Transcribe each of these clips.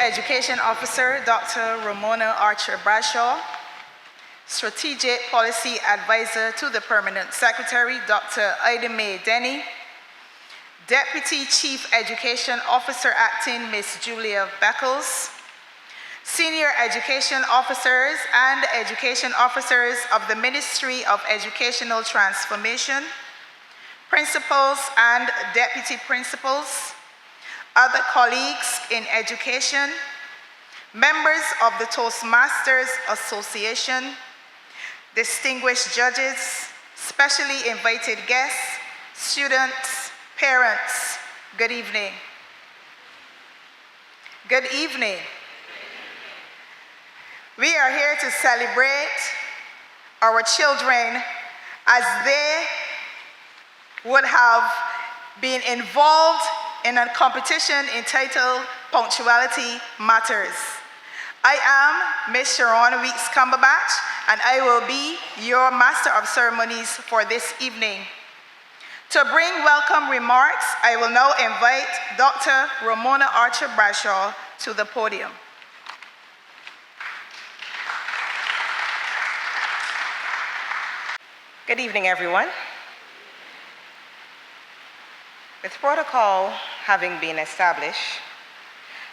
Education Officer, Dr. Ramona Archer Bradshaw, Strategic Policy Advisor to the Permanent Secretary, Dr. Ida Mae Denny, Deputy Chief Education Officer Acting, Ms. Julia Beckles, Senior Education Officers and Education Officers of the Ministry of Educational Transformation, Principals and Deputy Principals, other colleagues in education, members of the Toastmasters Association, distinguished judges, specially invited guests, students, parents, good evening. Good evening. We are here to celebrate our children as they would have been involved in a competition entitled Punctuality Matters. I am Ms. Sharon Weeks Cumberbatch, and I will be your Master of Ceremonies for this evening. To bring welcome remarks, I will now invite Dr. Ramona Archer Bradshaw to the podium. Good evening, everyone. With protocol having been established,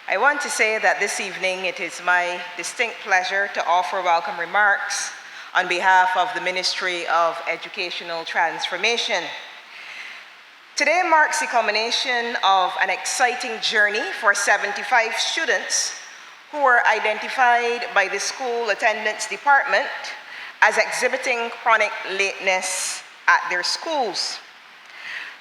I want to say that this evening it is my distinct pleasure to offer welcome remarks on behalf of the Ministry of Educational Transformation. Today marks the culmination of an exciting journey for 75 students who were identified by the School Attendance Department as exhibiting chronic lateness at their schools.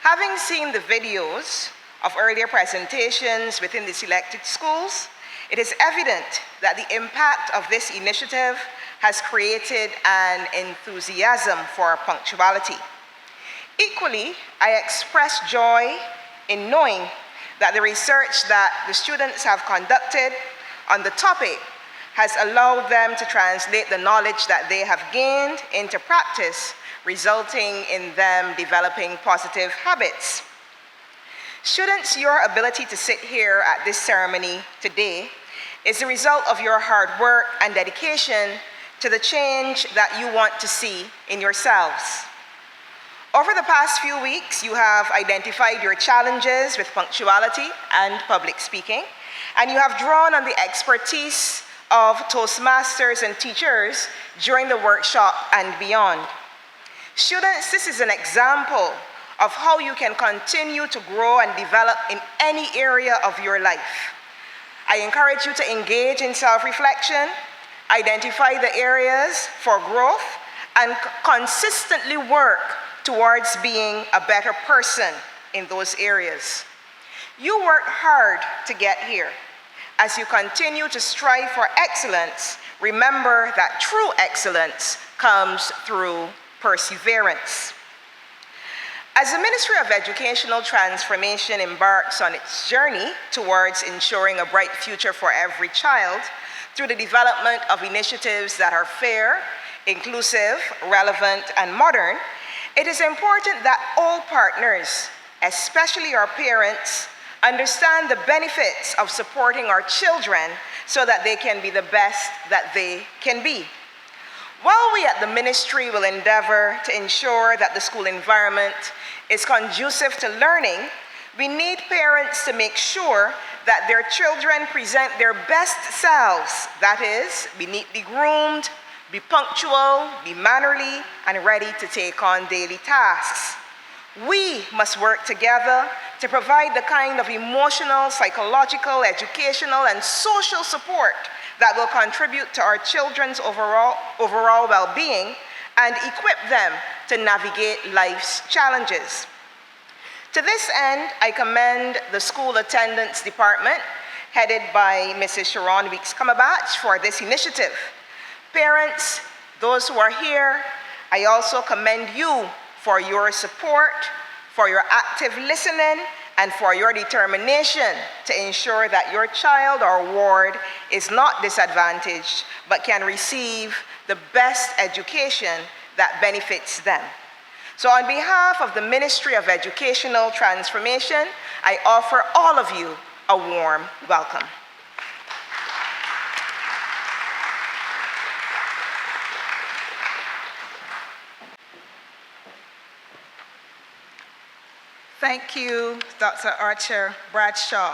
Having seen the videos of earlier presentations within the selected schools, it is evident that the impact of this initiative has created an enthusiasm for punctuality. Equally, I express joy in knowing that the research that the students have conducted on the topic has allowed them to translate the knowledge that they have gained into practice, resulting in them developing positive habits. Students, your ability to sit here at this ceremony today is the result of your hard work and dedication to the change that you want to see in yourselves. Over the past few weeks, you have identified your challenges with punctuality and public speaking, and you have drawn on the expertise of Toastmasters and teachers during the workshop and beyond. Students, this is an example of how you can continue to grow and develop in any area of your life. I encourage you to engage in self-reflection, identify the areas for growth, and consistently work towards being a better person in those areas. You worked hard to get here. As you continue to strive for excellence, remember that true excellence comes through perseverance. As the Ministry of Educational Transformation embarks on its journey towards ensuring a bright future for every child through the development of initiatives that are fair, inclusive, relevant, and modern, it is important that all partners, especially our parents, understand the benefits of supporting our children so that they can be the best that they can be. While we at the ministry will endeavor to ensure that the school environment is conducive to learning, we need parents to make sure that their children present their best selves. That is, be neatly groomed, be punctual, be mannerly, and ready to take on daily tasks. We must work together to provide the kind of emotional, psychological, educational, and social support that will contribute to our children's overall well-being and equip them to navigate life's challenges. To this end, I commend the School Attendance Department, headed by Mrs. Sharon Weeks Cumberbatch, for this initiative. Parents, those who are here, I also commend you for your support, for your active listening, and for your determination to ensure that your child or ward is not disadvantaged, but can receive the best education that benefits them. So on behalf of the Ministry of Educational Transformation, I offer all of you a warm welcome. Thank you, Dr. Archer Bradshaw.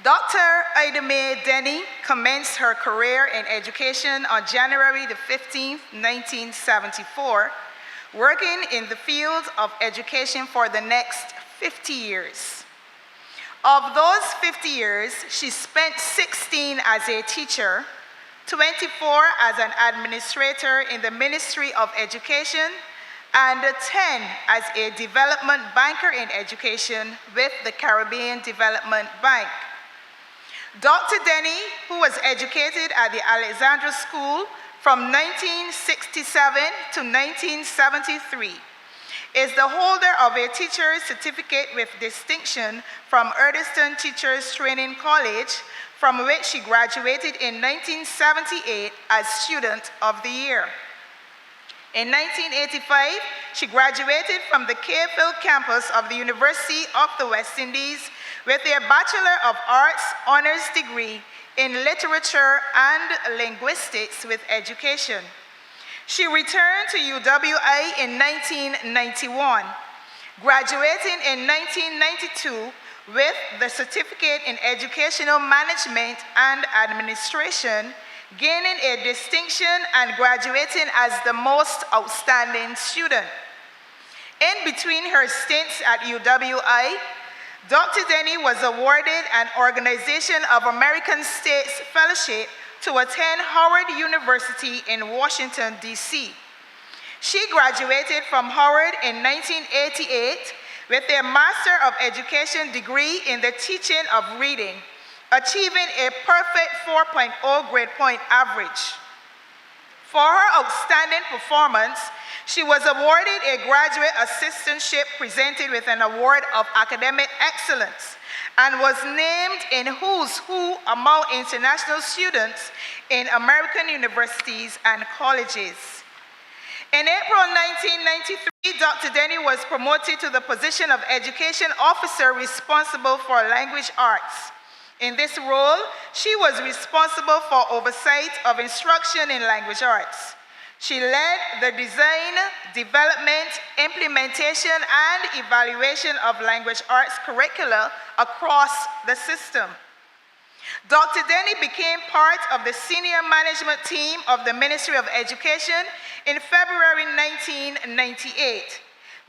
Dr. Ida Mae Denny commenced her career in education on January the 15th, 1974, working in the field of education for the next 50 years. Of those 50 years, she spent 16 as a teacher, 24 as an administrator in the Ministry of Education, and 10 as a development banker in education with the Caribbean Development Bank. Dr. Denny, who was educated at the Alexandra School from 1967 to 1973, is the holder of a teacher's certificate with distinction from Eardiston Teachers Training College, from which she graduated in 1978 as Student of the Year. In 1985, she graduated from the Cayville campus of the University of the West Indies with a Bachelor of Arts honors degree in Literature and Linguistics with Education. She returned to UWI in 1991, graduating in 1992 with the Certificate in Educational Management and Administration, gaining a distinction and graduating as the most outstanding student. In between her stints at UWI, Dr. Denny was awarded an Organization of American States Fellowship to attend Howard University in Washington, D.C. She graduated from Howard in 1988 with a Master of Education degree in the teaching of reading, achieving a perfect 4.0 grade point average. For her outstanding performance, she was awarded a graduate assistantship presented with an award of academic excellence and was named in Who's Who among international students in American universities and colleges. In April 1993, Dr. Denny was promoted to the position of Education Officer responsible for language arts. In this role, she was responsible for oversight of instruction in language arts. She led the design, development, implementation, and evaluation of language arts curricula across the system. Dr. Denny became part of the senior management team of the Ministry of Education in February 1998,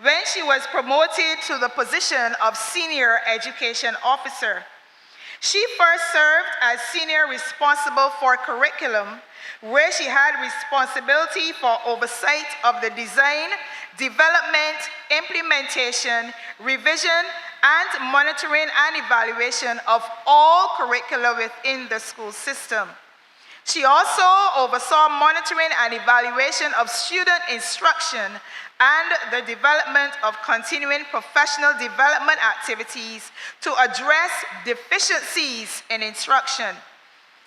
when she was promoted to the position of Senior Education Officer. She first served as Senior Responsible for Curriculum, where she had responsibility for oversight of the design, development, implementation, revision, and monitoring and evaluation of all curricula within the school system. She also oversaw monitoring and evaluation of student instruction and the development of continuing professional development activities to address deficiencies in instruction.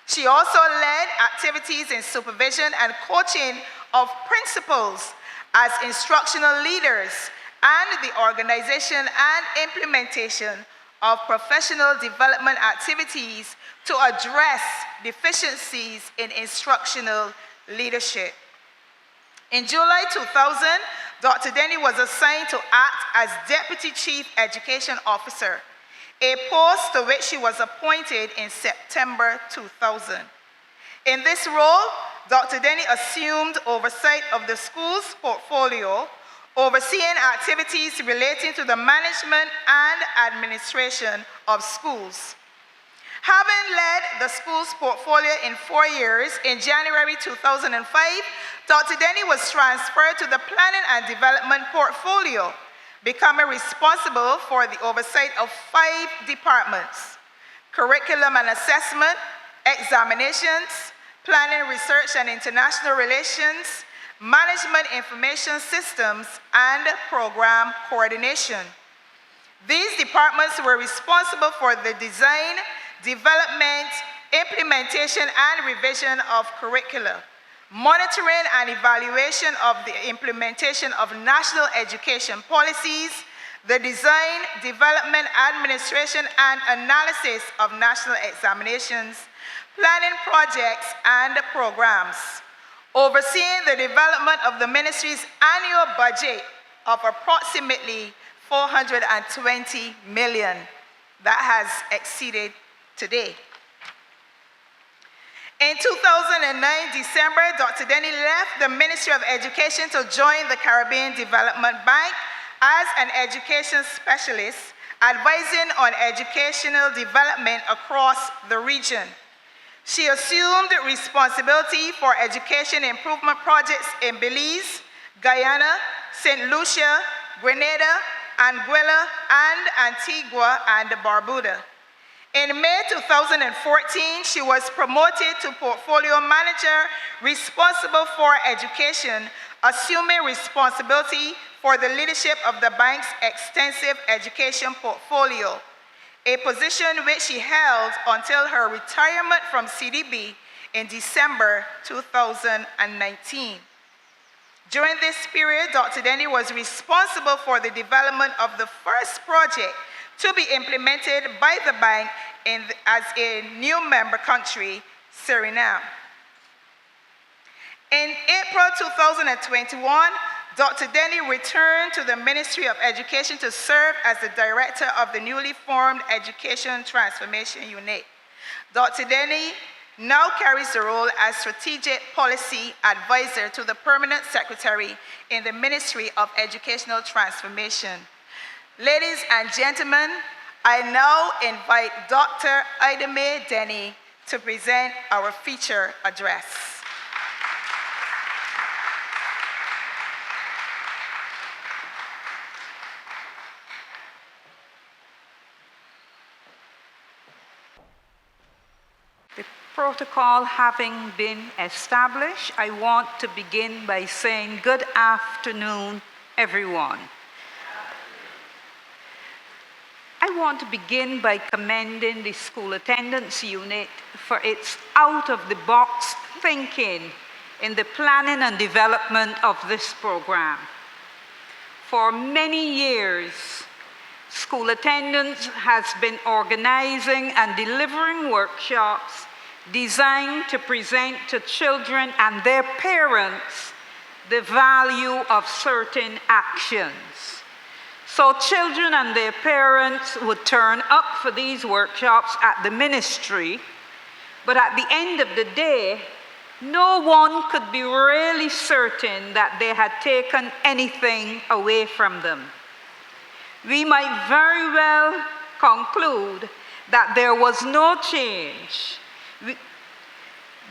She also led activities in supervision and coaching of principals as instructional leaders and the organization and implementation of professional development activities to address deficiencies in instructional leadership. In July 2000, Dr. Denny was assigned to act as Deputy Chief Education Officer, a post to which she was appointed in September 2000. In this role, Dr. Denny assumed oversight of the school's portfolio, overseeing activities relating to the management and administration of schools. Having led the school's portfolio in 4 years, in January 2005, Dr. Denny was transferred to the Planning and Development portfolio, becoming responsible for the oversight of 5 departments: curriculum and assessment, examinations, planning, research and international relations, management information systems, and program coordination. These departments were responsible for the design, development, implementation, and revision of curricula, monitoring and evaluation of the implementation of national education policies, the design, development, administration, and analysis of national examinations, planning projects and programs, overseeing the development of the ministry's annual budget of approximately 420 million. That has exceeded today. In 2009, December, Dr. Denny left the Ministry of Education to join the Caribbean Development Bank as an education specialist, advising on educational development across the region. She assumed responsibility for education improvement projects in Belize, Guyana, St. Lucia, Grenada, Anguilla, and Antigua and Barbuda. In May 2014, she was promoted to portfolio manager responsible for education, assuming responsibility for the leadership of the bank's extensive education portfolio, a position which she held until her retirement from CDB in December 2019. During this period, Dr. Denny was responsible for the development of the first project to be implemented by the bank as a new member country, Suriname. In April 2021, Dr. Denny returned to the Ministry of Education to serve as the director of the newly formed Education Transformation Unit. Dr. Denny now carries the role as Strategic Policy Advisor to the Permanent Secretary in the Ministry of Educational Transformation. Ladies and gentlemen, I now invite Dr. Ideme Denny to present our feature address. The protocol having been established, I want to begin by saying good afternoon, everyone. I want to begin by commending the School Attendance Unit for its out-of-the-box thinking in the planning and development of this program. For many years, School Attendance has been organizing and delivering workshops designed to present to children and their parents the value of certain actions. So children and their parents would turn up for these workshops at the ministry, but at the end of the day, no one could be really certain that they had taken anything away from them. We might very well conclude that there was no change,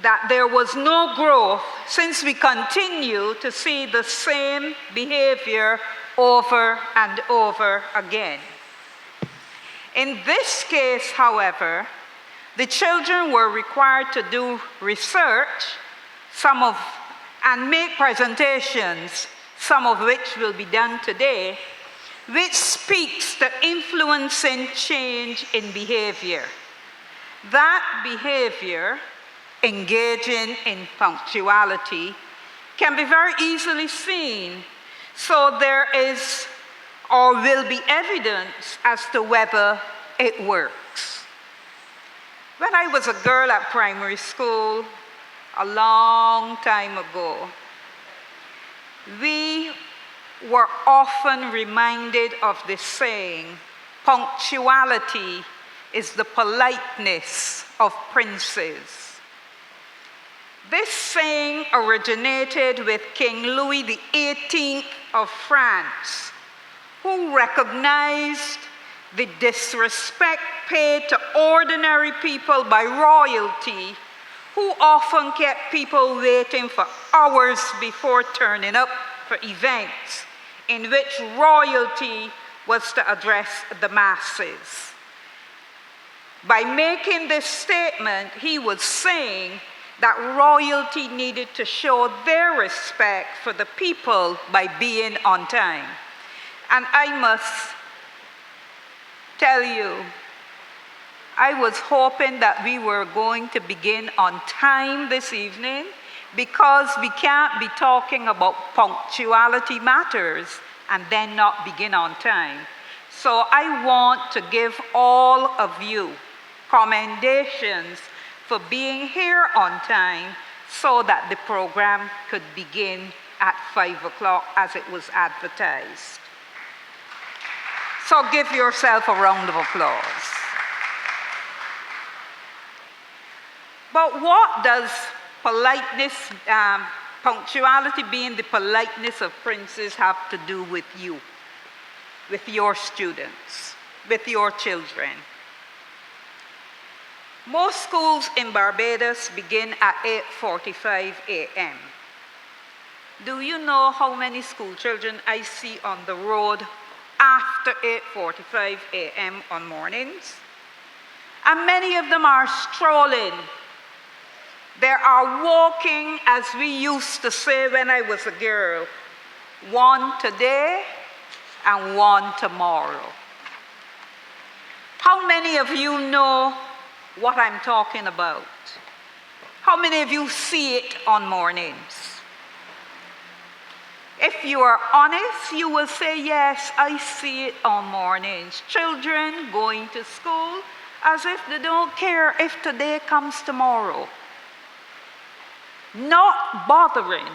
that there was no growth, since we continue to see the same behavior over and over again. In this case, however, the children were required to do research, and make presentations, some of which will be done today, which speaks to influencing change in behavior. That behavior, engaging in punctuality, can be very easily seen. So there is or will be evidence as to whether it works. When I was a girl at primary school, a long time ago, we were often reminded of this saying, punctuality is the politeness of princes. This saying originated with King Louis XVIII of France, who recognized the disrespect paid to ordinary people by royalty, who often kept people waiting for hours before turning up for events in which royalty was to address the masses. By making this statement, he was saying that royalty needed to show their respect for the people by being on time. And I must tell you, I was hoping that we were going to begin on time this evening, because we can't be talking about punctuality matters and then not begin on time. So I want to give all of you commendations for being here on time so that the program could begin at 5 o'clock as it was advertised. So give yourself a round of applause. But what does politeness, punctuality being the politeness of princes, have to do with you, with your students, with your children? Most schools in Barbados begin at 8:45 a.m. Do you know how many school children I see on the road after 8:45 a.m. on mornings? And many of them are strolling. They are walking, as we used to say when I was a girl, one today and one tomorrow. How many of you know what I'm talking about? How many of you see it on mornings? If you are honest, you will say, yes, I see it on mornings. Children going to school as if they don't care if today comes tomorrow. Not bothering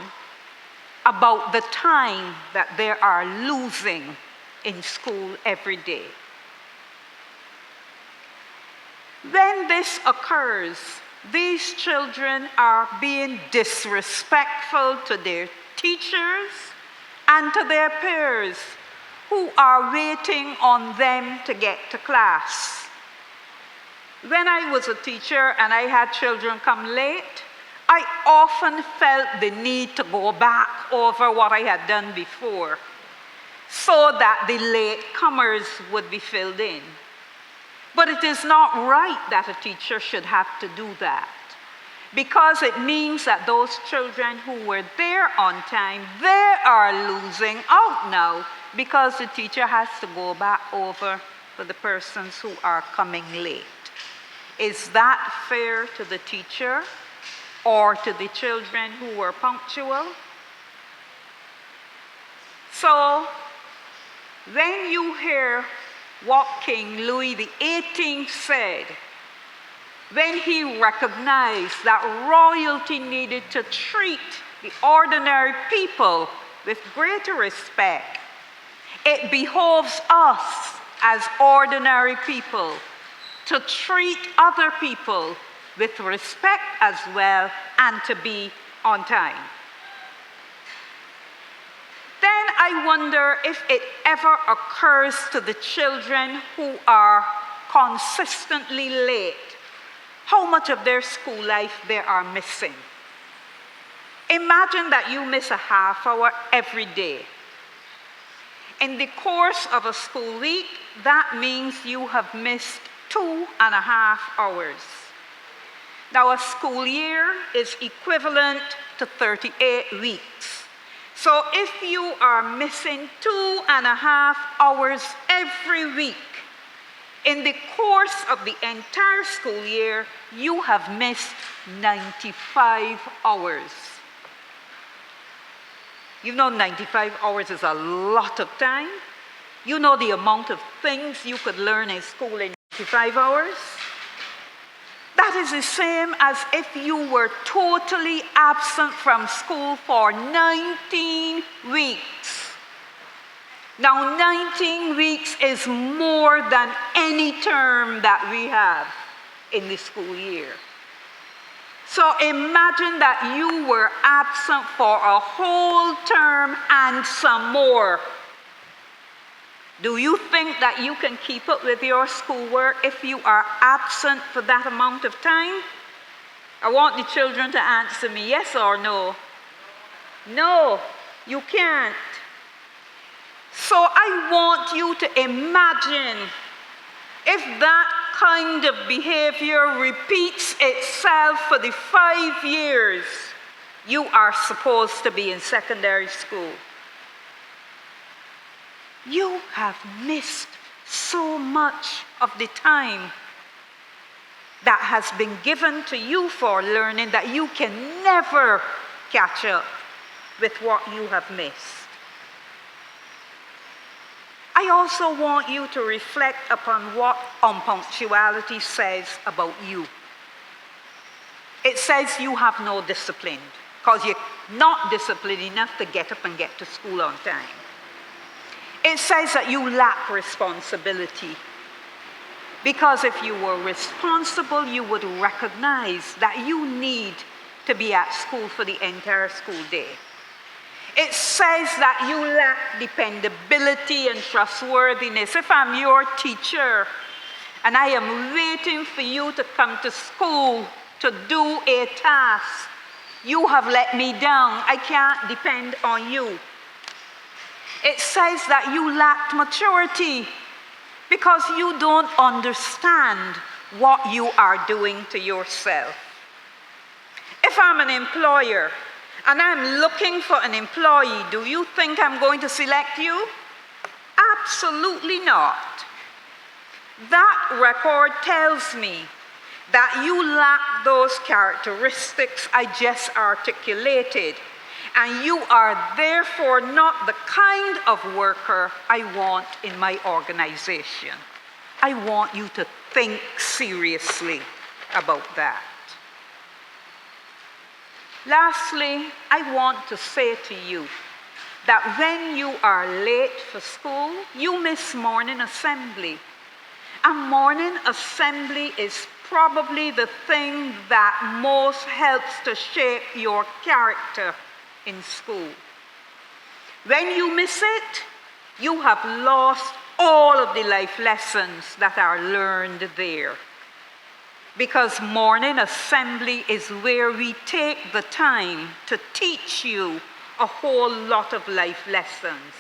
about the time that they are losing in school every day. When this occurs, these children are being disrespectful to their teachers and to their peers who are waiting on them to get to class. When I was a teacher and I had children come late, I often felt the need to go back over what I had done before so that the latecomers would be filled in. But it is not right that a teacher should have to do that, because it means that those children who were there on time, they are losing out now because the teacher has to go back over for the persons who are coming late. Is that fair to the teacher or to the children who were punctual? So, when you hear what King Louis XVIII said, when he recognized that royalty needed to treat the ordinary people with greater respect, it behoves us as ordinary people to treat other people with respect as well and to be on time. Then I wonder if it ever occurs to the children who are consistently late how much of their school life they are missing. Imagine that you miss a half hour every day. In the course of a school week, that means you have missed 2.5 hours. Now, a school year is equivalent to 38 weeks. So if you are missing 2.5 hours every week, in the course of the entire school year, you have missed 95 hours. You know 95 hours is a lot of time. You know the amount of things you could learn in school in 95 hours? That is the same as if you were totally absent from school for 19 weeks. Now, 19 weeks is more than any term that we have in the school year. So imagine that you were absent for a whole term and some more. Do you think that you can keep up with your schoolwork if you are absent for that amount of time? I want the children to answer me yes or no. No, you can't. So I want you to imagine if that kind of behavior repeats itself for the 5 years you are supposed to be in secondary school. You have missed so much of the time that has been given to you for learning that you can never catch up with what you have missed. I also want you to reflect upon what unpunctuality says about you. It says you have no discipline. because you're not disciplined enough to get up and get to school on time. It says that you lack responsibility. Because if you were responsible, you would recognize that you need to be at school for the entire school day. It says that you lack dependability and trustworthiness. If I'm your teacher and I am waiting for you to come to school to do a task, you have let me down. I can't depend on you. It says that you lacked maturity because you don't understand what you are doing to yourself. If I'm an employer and I'm looking for an employee, do you think I'm going to select you? Absolutely not. That record tells me that you lack those characteristics I just articulated, and you are therefore not the kind of worker I want in my organization. I want you to think seriously about that. Lastly, I want to say to you that when you are late for school, you miss morning assembly. And morning assembly is probably the thing that most helps to shape your character in school. When you miss it, you have lost all of the life lessons that are learned there. Because morning assembly is where we take the time to teach you a whole lot of life lessons.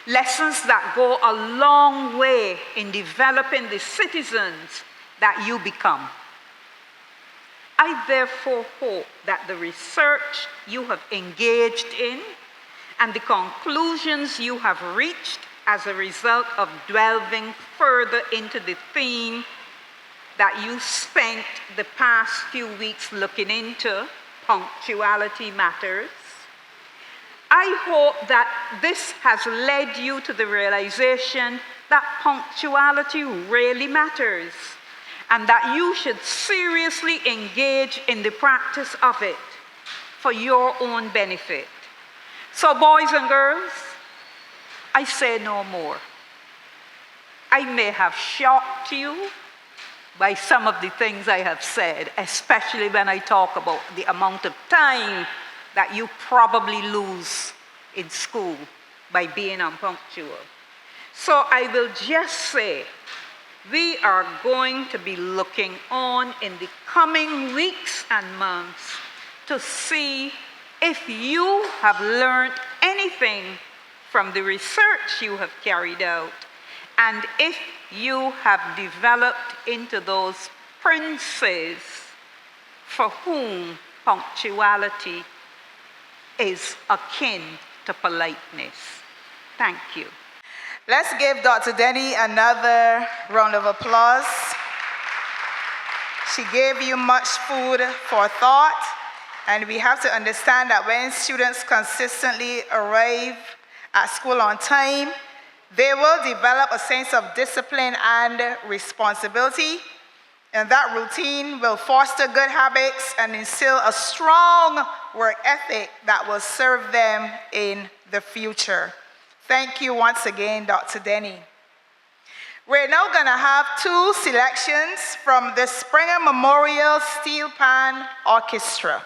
Lessons that go a long way in developing the citizens that you become. I therefore hope that the research you have engaged in and the conclusions you have reached as a result of delving further into the theme that you spent the past few weeks looking into, punctuality matters. I hope that this has led you to the realization that punctuality really matters, and that you should seriously engage in the practice of it for your own benefit. So boys and girls, I say no more. I may have shocked you by some of the things I have said, especially when I talk about the amount of time that you probably lose in school by being unpunctual. So I will just say, we are going to be looking on in the coming weeks and months to see if you have learned anything from the research you have carried out, and if you have developed into those princes for whom punctuality is akin to politeness. Thank you. Let's give Dr. Denny another round of applause. She gave you much food for thought, and we have to understand that when students consistently arrive at school on time, they will develop a sense of discipline and responsibility, and that routine will foster good habits and instill a strong work ethic that will serve them in the future. Thank you once again, Dr. Denny. We're now going to have two selections from the Springer Memorial Steel Pan Orchestra.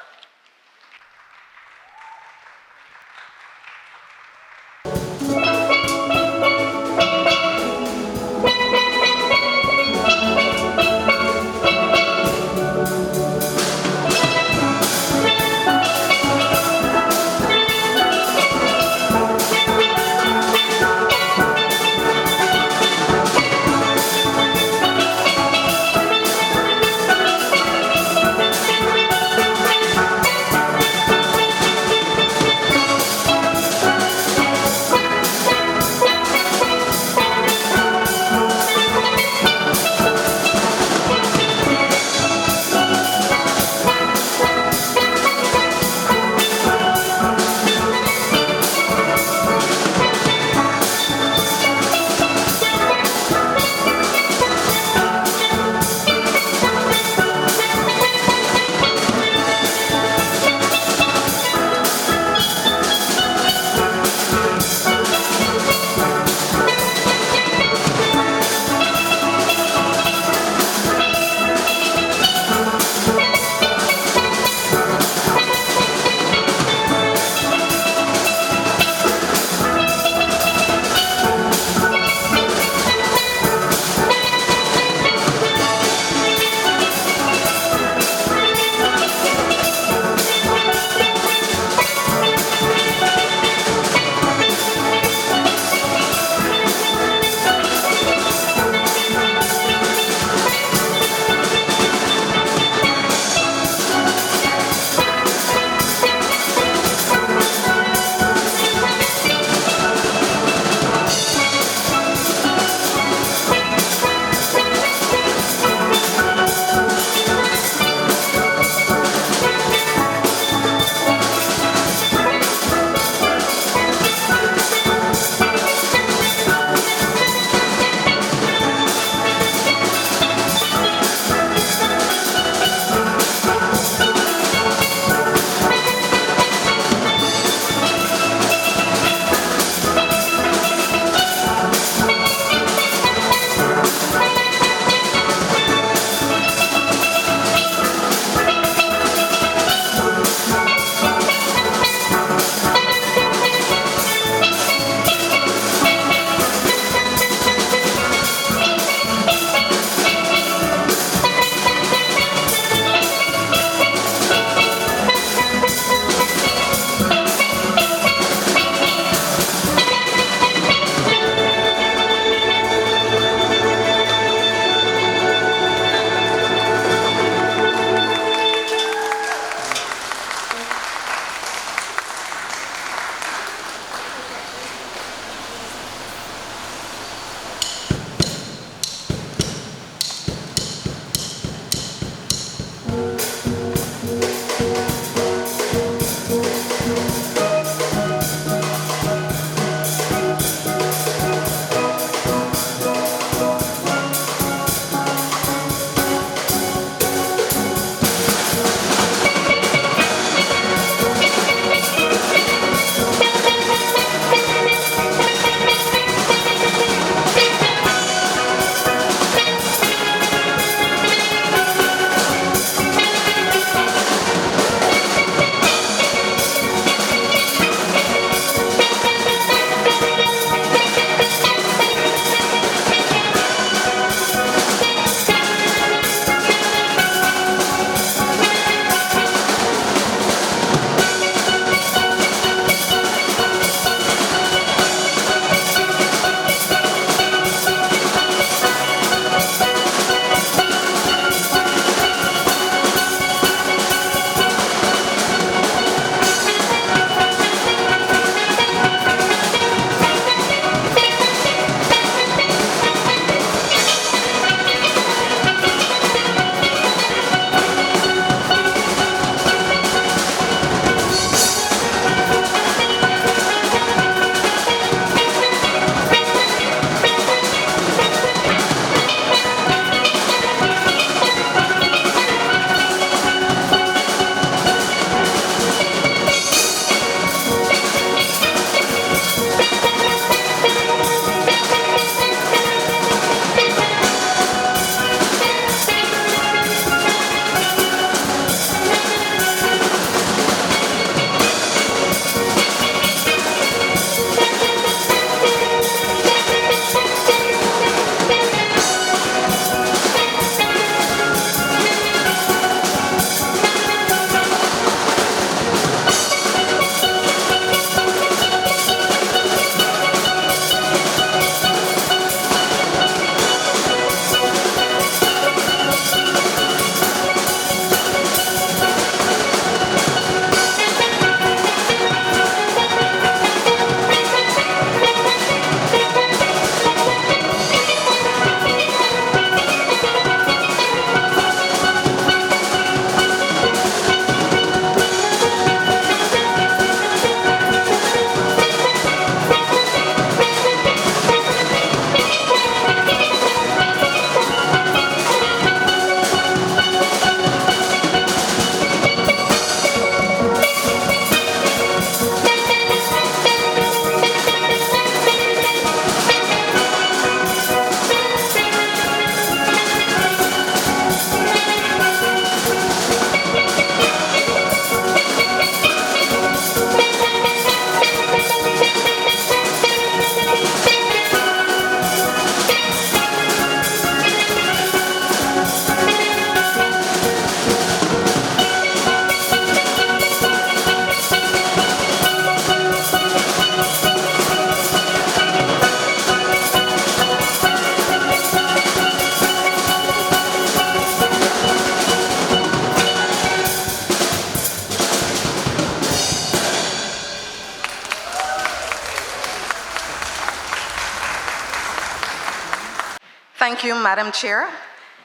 Thank you, Madam Chair.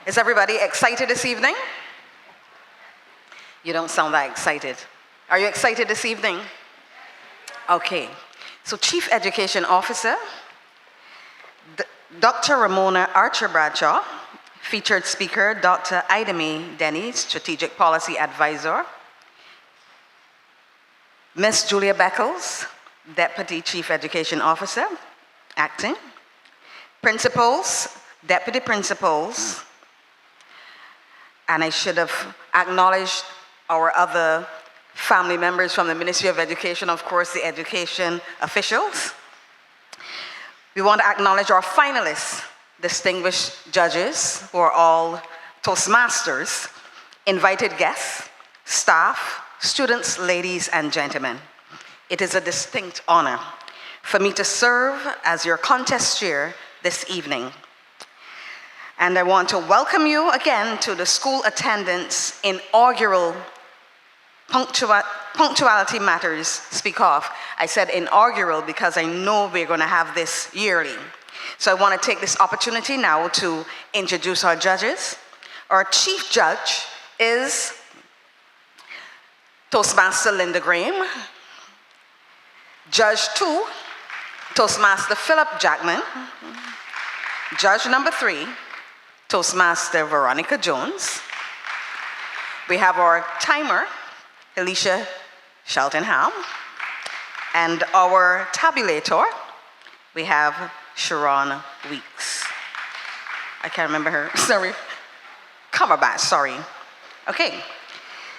Is everybody excited this evening? You don't sound that excited. Are you excited this evening? Okay. So Chief Education Officer, Dr. Ramona Archer Bradshaw, featured speaker, Dr. Idemi Denny, Strategic Policy Advisor, Ms. Julia Beckles, Deputy Chief Education Officer, acting, principals, deputy principals, and I should have acknowledged our other family members from the Ministry of Education, of course, the education officials. We want to acknowledge our finalists, distinguished judges, who are all Toastmasters, invited guests, staff, students, ladies, and gentlemen. It is a distinct honor for me to serve as your contest chair this evening. And I want to welcome you again to the school attendance inaugural Punctuality Matters Speak Off. I said inaugural because I know we're going to have this yearly. So I want to take this opportunity now to introduce our judges. Our chief judge is Toastmaster Linda Graham. Judge 2, Toastmaster Philip Jackman. Judge number 3, Toastmaster Veronica Jones. We have our timer, Alicia Sheltonham. And our tabulator, we have Sharon Weeks. I can't remember her, sorry. Coverback, sorry. Okay,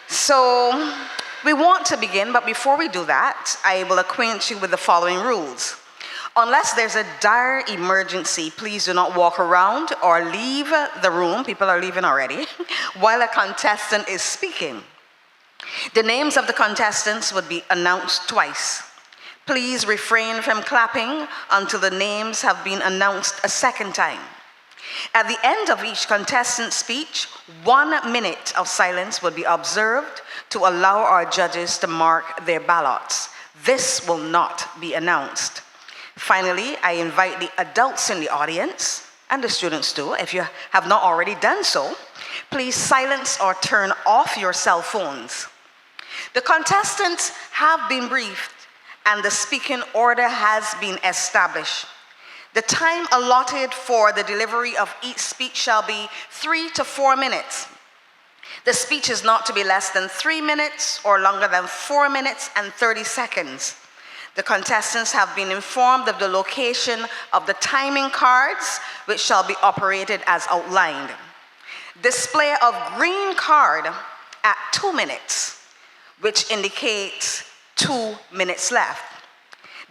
so we want to begin, but before we do that, I will acquaint you with the following rules. Unless there's a dire emergency, please do not walk around or leave the room, people are leaving already, while a contestant is speaking. The names of the contestants would be announced twice. Please refrain from clapping until the names have been announced a second time. At the end of each contestant's speech, 1 minute of silence would be observed to allow our judges to mark their ballots. This will not be announced. Finally, I invite the adults in the audience, and the students too, if you have not already done so, please silence or turn off your cell phones. The contestants have been briefed and the speaking order has been established. The time allotted for the delivery of each speech shall be 3 to 4 minutes. The speech is not to be less than 3 minutes or longer than 4 minutes and 30 seconds. The contestants have been informed of the location of the timing cards, which shall be operated as outlined. Display of green card at 2 minutes, which indicates 2 minutes left.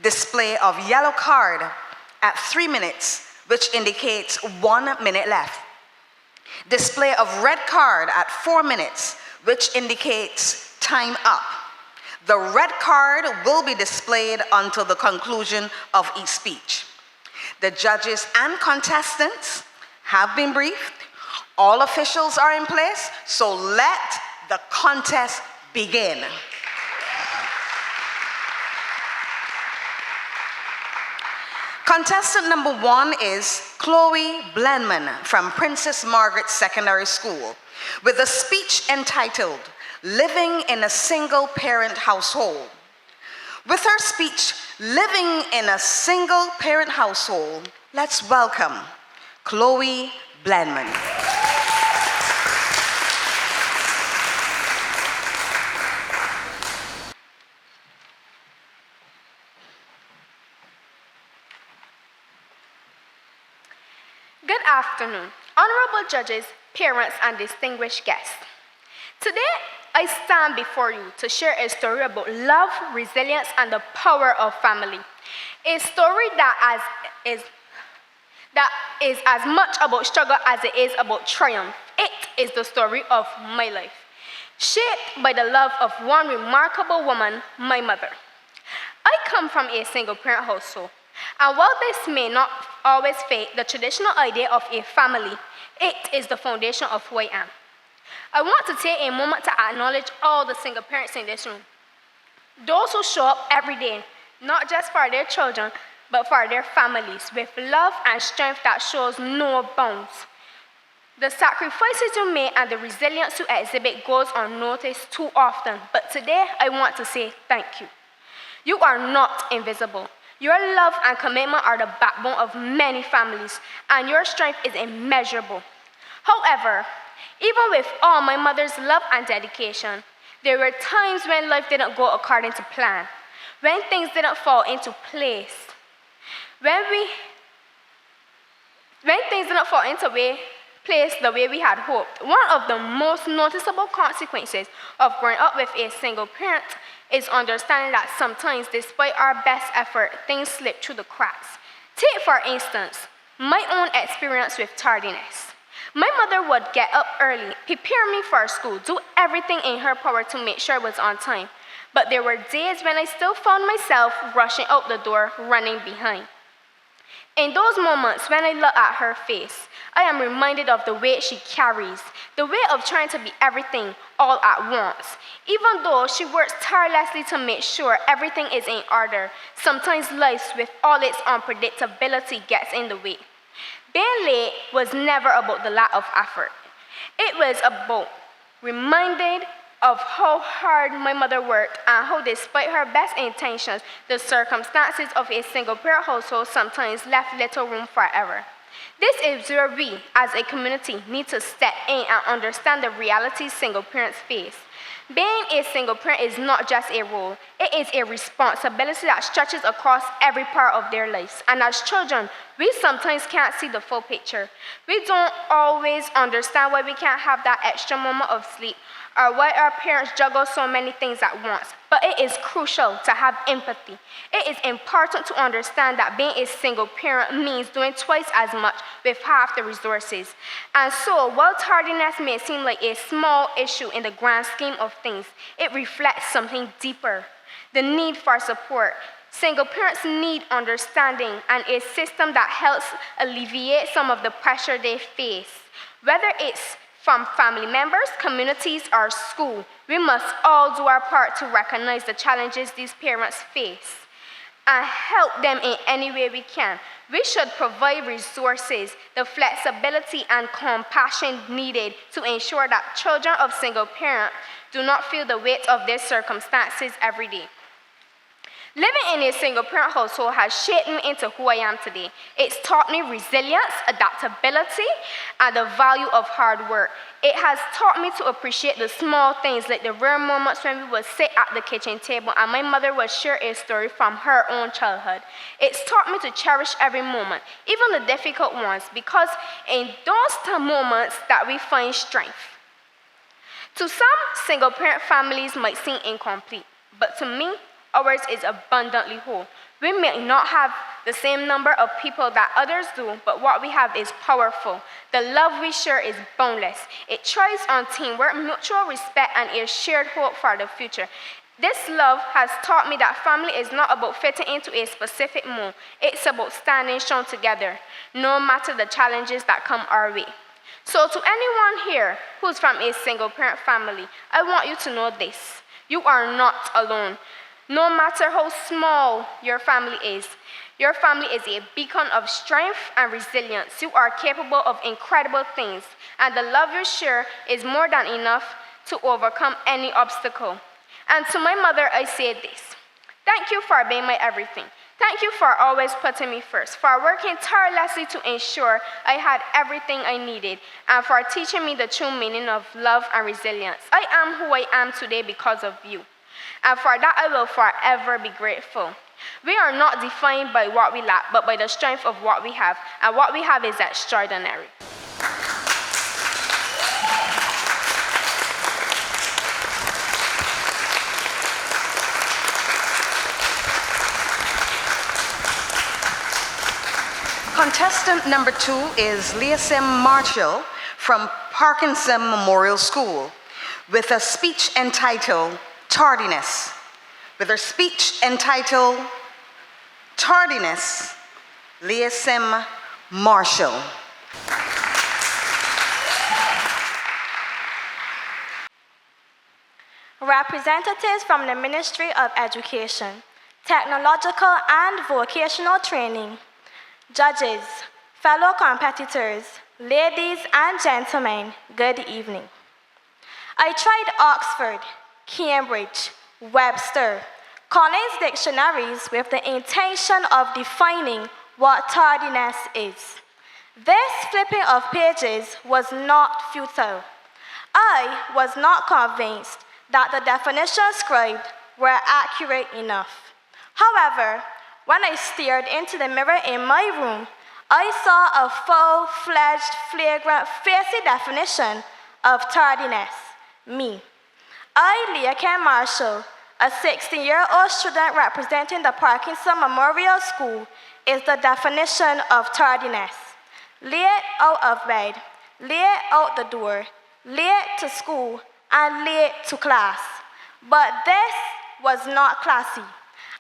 Display of yellow card at 3 minutes, which indicates 1 minute left. Display of red card at 4 minutes, which indicates time up. The red card will be displayed until the conclusion of each speech. The judges and contestants have been briefed. All officials are in place, so let the contest begin. Contestant number 1 is Chloe Blenman from Princess Margaret Secondary School with a speech entitled, Living in a Single Parent Household. With her speech, Living in a Single Parent Household, let's welcome Chloe Blenman. Good afternoon, honorable judges, parents, and distinguished guests. Today, I stand before you to share a story about love, resilience, and the power of family. A story that is as much about struggle as it is about triumph. It is the story of my life, shaped by the love of one remarkable woman, my mother. I come from a single-parent household, and while this may not always fit the traditional idea of a family, it is the foundation of who I am. I want to take a moment to acknowledge all the single parents in this room. Those who show up every day, not just for their children, but for their families with love and strength that shows no bounds. The sacrifices you make and the resilience you exhibit goes unnoticed too often, but today I want to say thank you. You are not invisible. Your love and commitment are the backbone of many families, and your strength is immeasurable. However, even with all my mother's love and dedication, there were times when life didn't go according to plan, when things didn't fall into place, when things didn't fall into place the way we had hoped. One of the most noticeable consequences of growing up with a single parent is understanding that sometimes, despite our best effort, things slip through the cracks. Take, for instance, my own experience with tardiness. My mother would get up early, prepare me for school, do everything in her power to make sure I was on time. But there were days when I still found myself rushing out the door, running behind. In those moments, when I look at her face, I am reminded of the weight she carries, the weight of trying to be everything all at once. Even though she works tirelessly to make sure everything is in order, sometimes life with all its unpredictability gets in the way. Being late was never about the lack of effort. It was about reminded of how hard my mother worked and how, despite her best intentions, the circumstances of a single-parent household sometimes left little room for error. This is where we, as a community, need to step in and understand the realities single parents face. Being a single parent is not just a role, it is a responsibility that stretches across every part of their lives. And as children, we sometimes can't see the full picture. We don't always understand why we can't have that extra moment of sleep, or why our parents juggle so many things at once. But it is crucial to have empathy. It is important to understand that being a single parent means doing twice as much with half the resources. And so, while tardiness may seem like a small issue in the grand scheme of things, it reflects something deeper: the need for support. Single parents need understanding and a system that helps alleviate some of the pressure they face. Whether it's from family members, communities, or school, we must all do our part to recognize the challenges these parents face and help them in any way we can. We should provide resources, the flexibility and compassion needed to ensure that children of single parents do not feel the weight of their circumstances every day. Living in a single-parent household has shaped me into who I am today. It's taught me resilience, adaptability, and the value of hard work. It has taught me to appreciate the small things, like the rare moments when we would sit at the kitchen table and my mother would share a story from her own childhood. It's taught me to cherish every moment, even the difficult ones, because in those moments that we find strength. To some, single-parent families might seem incomplete, but to me, ours is abundantly whole. We may not have the same number of people that others do, but what we have is powerful. The love we share is boundless. It thrives on teamwork, mutual respect, and a shared hope for the future. This love has taught me that family is not about fitting into a specific mold. It's about standing strong together, no matter the challenges that come our way. So to anyone here who's from a single-parent family, I want you to know this: you are not alone. No matter how small your family is a beacon of strength and resilience. You are capable of incredible things, and the love you share is more than enough to overcome any obstacle. And to my mother, I say this: thank you for being my everything. Thank you for always putting me first, for working tirelessly to ensure I had everything I needed, and for teaching me the true meaning of love and resilience. I am who I am today because of you. And for that, I will forever be grateful. We are not defined by what we lack, but by the strength of what we have. And what we have is extraordinary. Contestant number 2 is Leah Marshall from Parkinson Memorial School with a speech entitled Tardiness. With her speech entitled Tardiness, Leah Marshall. Representatives from the Ministry of Education, technological and vocational training, judges, fellow competitors, ladies and gentlemen, good evening. I tried Oxford, Cambridge, Webster, Collins dictionaries with the intention of defining what tardiness is. This flipping of pages was not futile. I was not convinced that the definitions scribed were accurate enough. However, when I stared into the mirror in my room, I saw a full-fledged, flagrant, facey definition of tardiness, me. I, Leah Ken Marshall, a 16-year-old student representing the Parkinson Memorial School, is the definition of tardiness. Late out of bed, late out the door, late to school, and late to class. But this was not classy,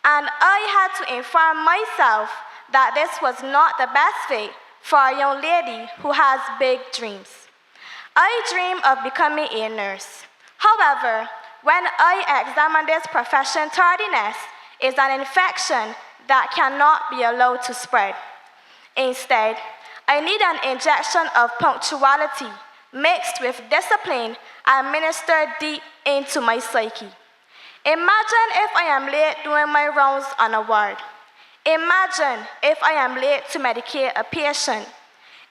and I had to inform myself that this was not the best fit for a young lady who has big dreams. I dream of becoming a nurse. However, when I examine this profession, tardiness is an infection that cannot be allowed to spread. Instead, I need an injection of punctuality mixed with discipline administered deep into my psyche. Imagine if I am late doing my rounds on a ward. Imagine if I am late to medicate a patient.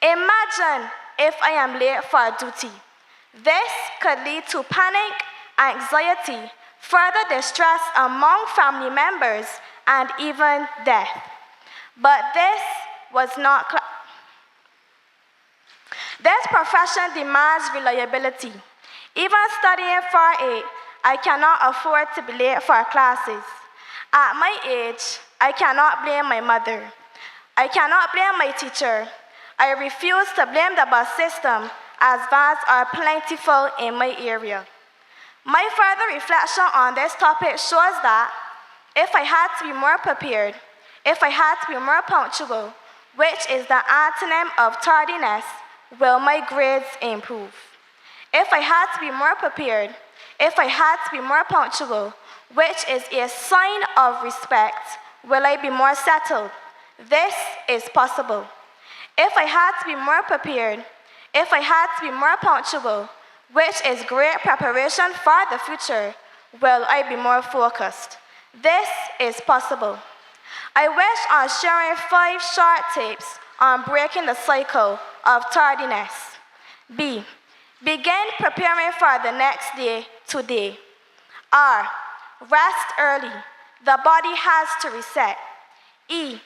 Imagine if I am late for a duty. This could lead to panic, anxiety, further distress among family members, and even death. But this was not This profession demands reliability. Even studying for it, I cannot afford to be late for classes. At my age, I cannot blame my mother. I cannot blame my teacher. I refuse to blame the bus system, as vans are plentiful in my area. My further reflection on this topic shows that if I had to be more prepared, if I had to be more punctual, which is the antonym of tardiness, will my grades improve? If I had to be more prepared, if I had to be more punctual, which is a sign of respect, will I be more settled? This is possible. If I had to be more prepared, if I had to be more punctual, which is great preparation for the future, will I be more focused? This is possible. I wish on sharing 5 short tips on breaking the cycle of tardiness. B. Begin preparing for the next day today. R. Rest early. The body has to reset. E.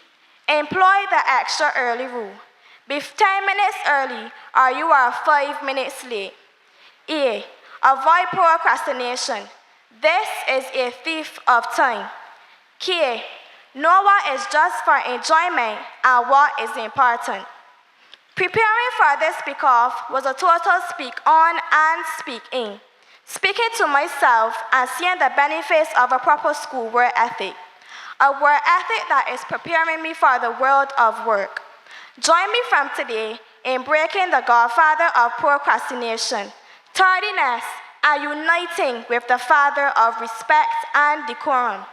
Employ the extra early rule. Be 10 minutes early or you are 5 minutes late. A. Avoid procrastination. This is a thief of time. K. Know what is just for enjoyment and what is important. Preparing for this speak-off was a total speak on and speak in. Speaking to myself and seeing the benefits of a proper school work ethic. A work ethic that is preparing me for the world of work. Join me from today in breaking the godfather of procrastination, tardiness, and uniting with the father of respect and decorum,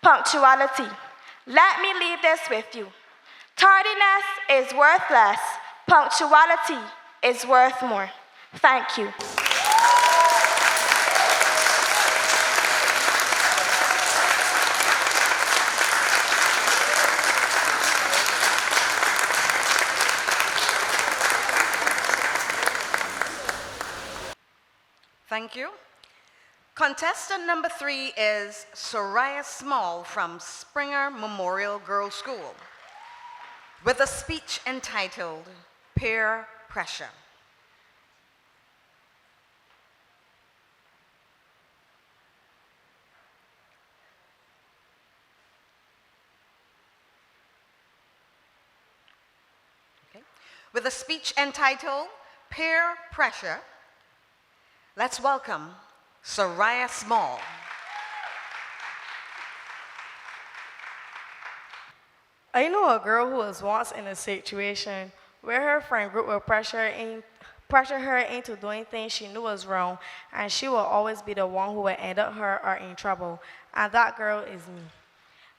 punctuality. Let me leave this with you. Tardiness is worthless. Punctuality is worth more. Thank you. Thank you. Contestant number 3 is Soraya Small from Springer Memorial Girls School with a speech entitled Peer Pressure. Okay. With a speech entitled Peer Pressure, let's welcome Soraya Small. I know a girl who was once in a situation where her friend group would pressure her into doing things she knew was wrong, and she will always be the one who would end up hurt or in trouble, and that girl is me.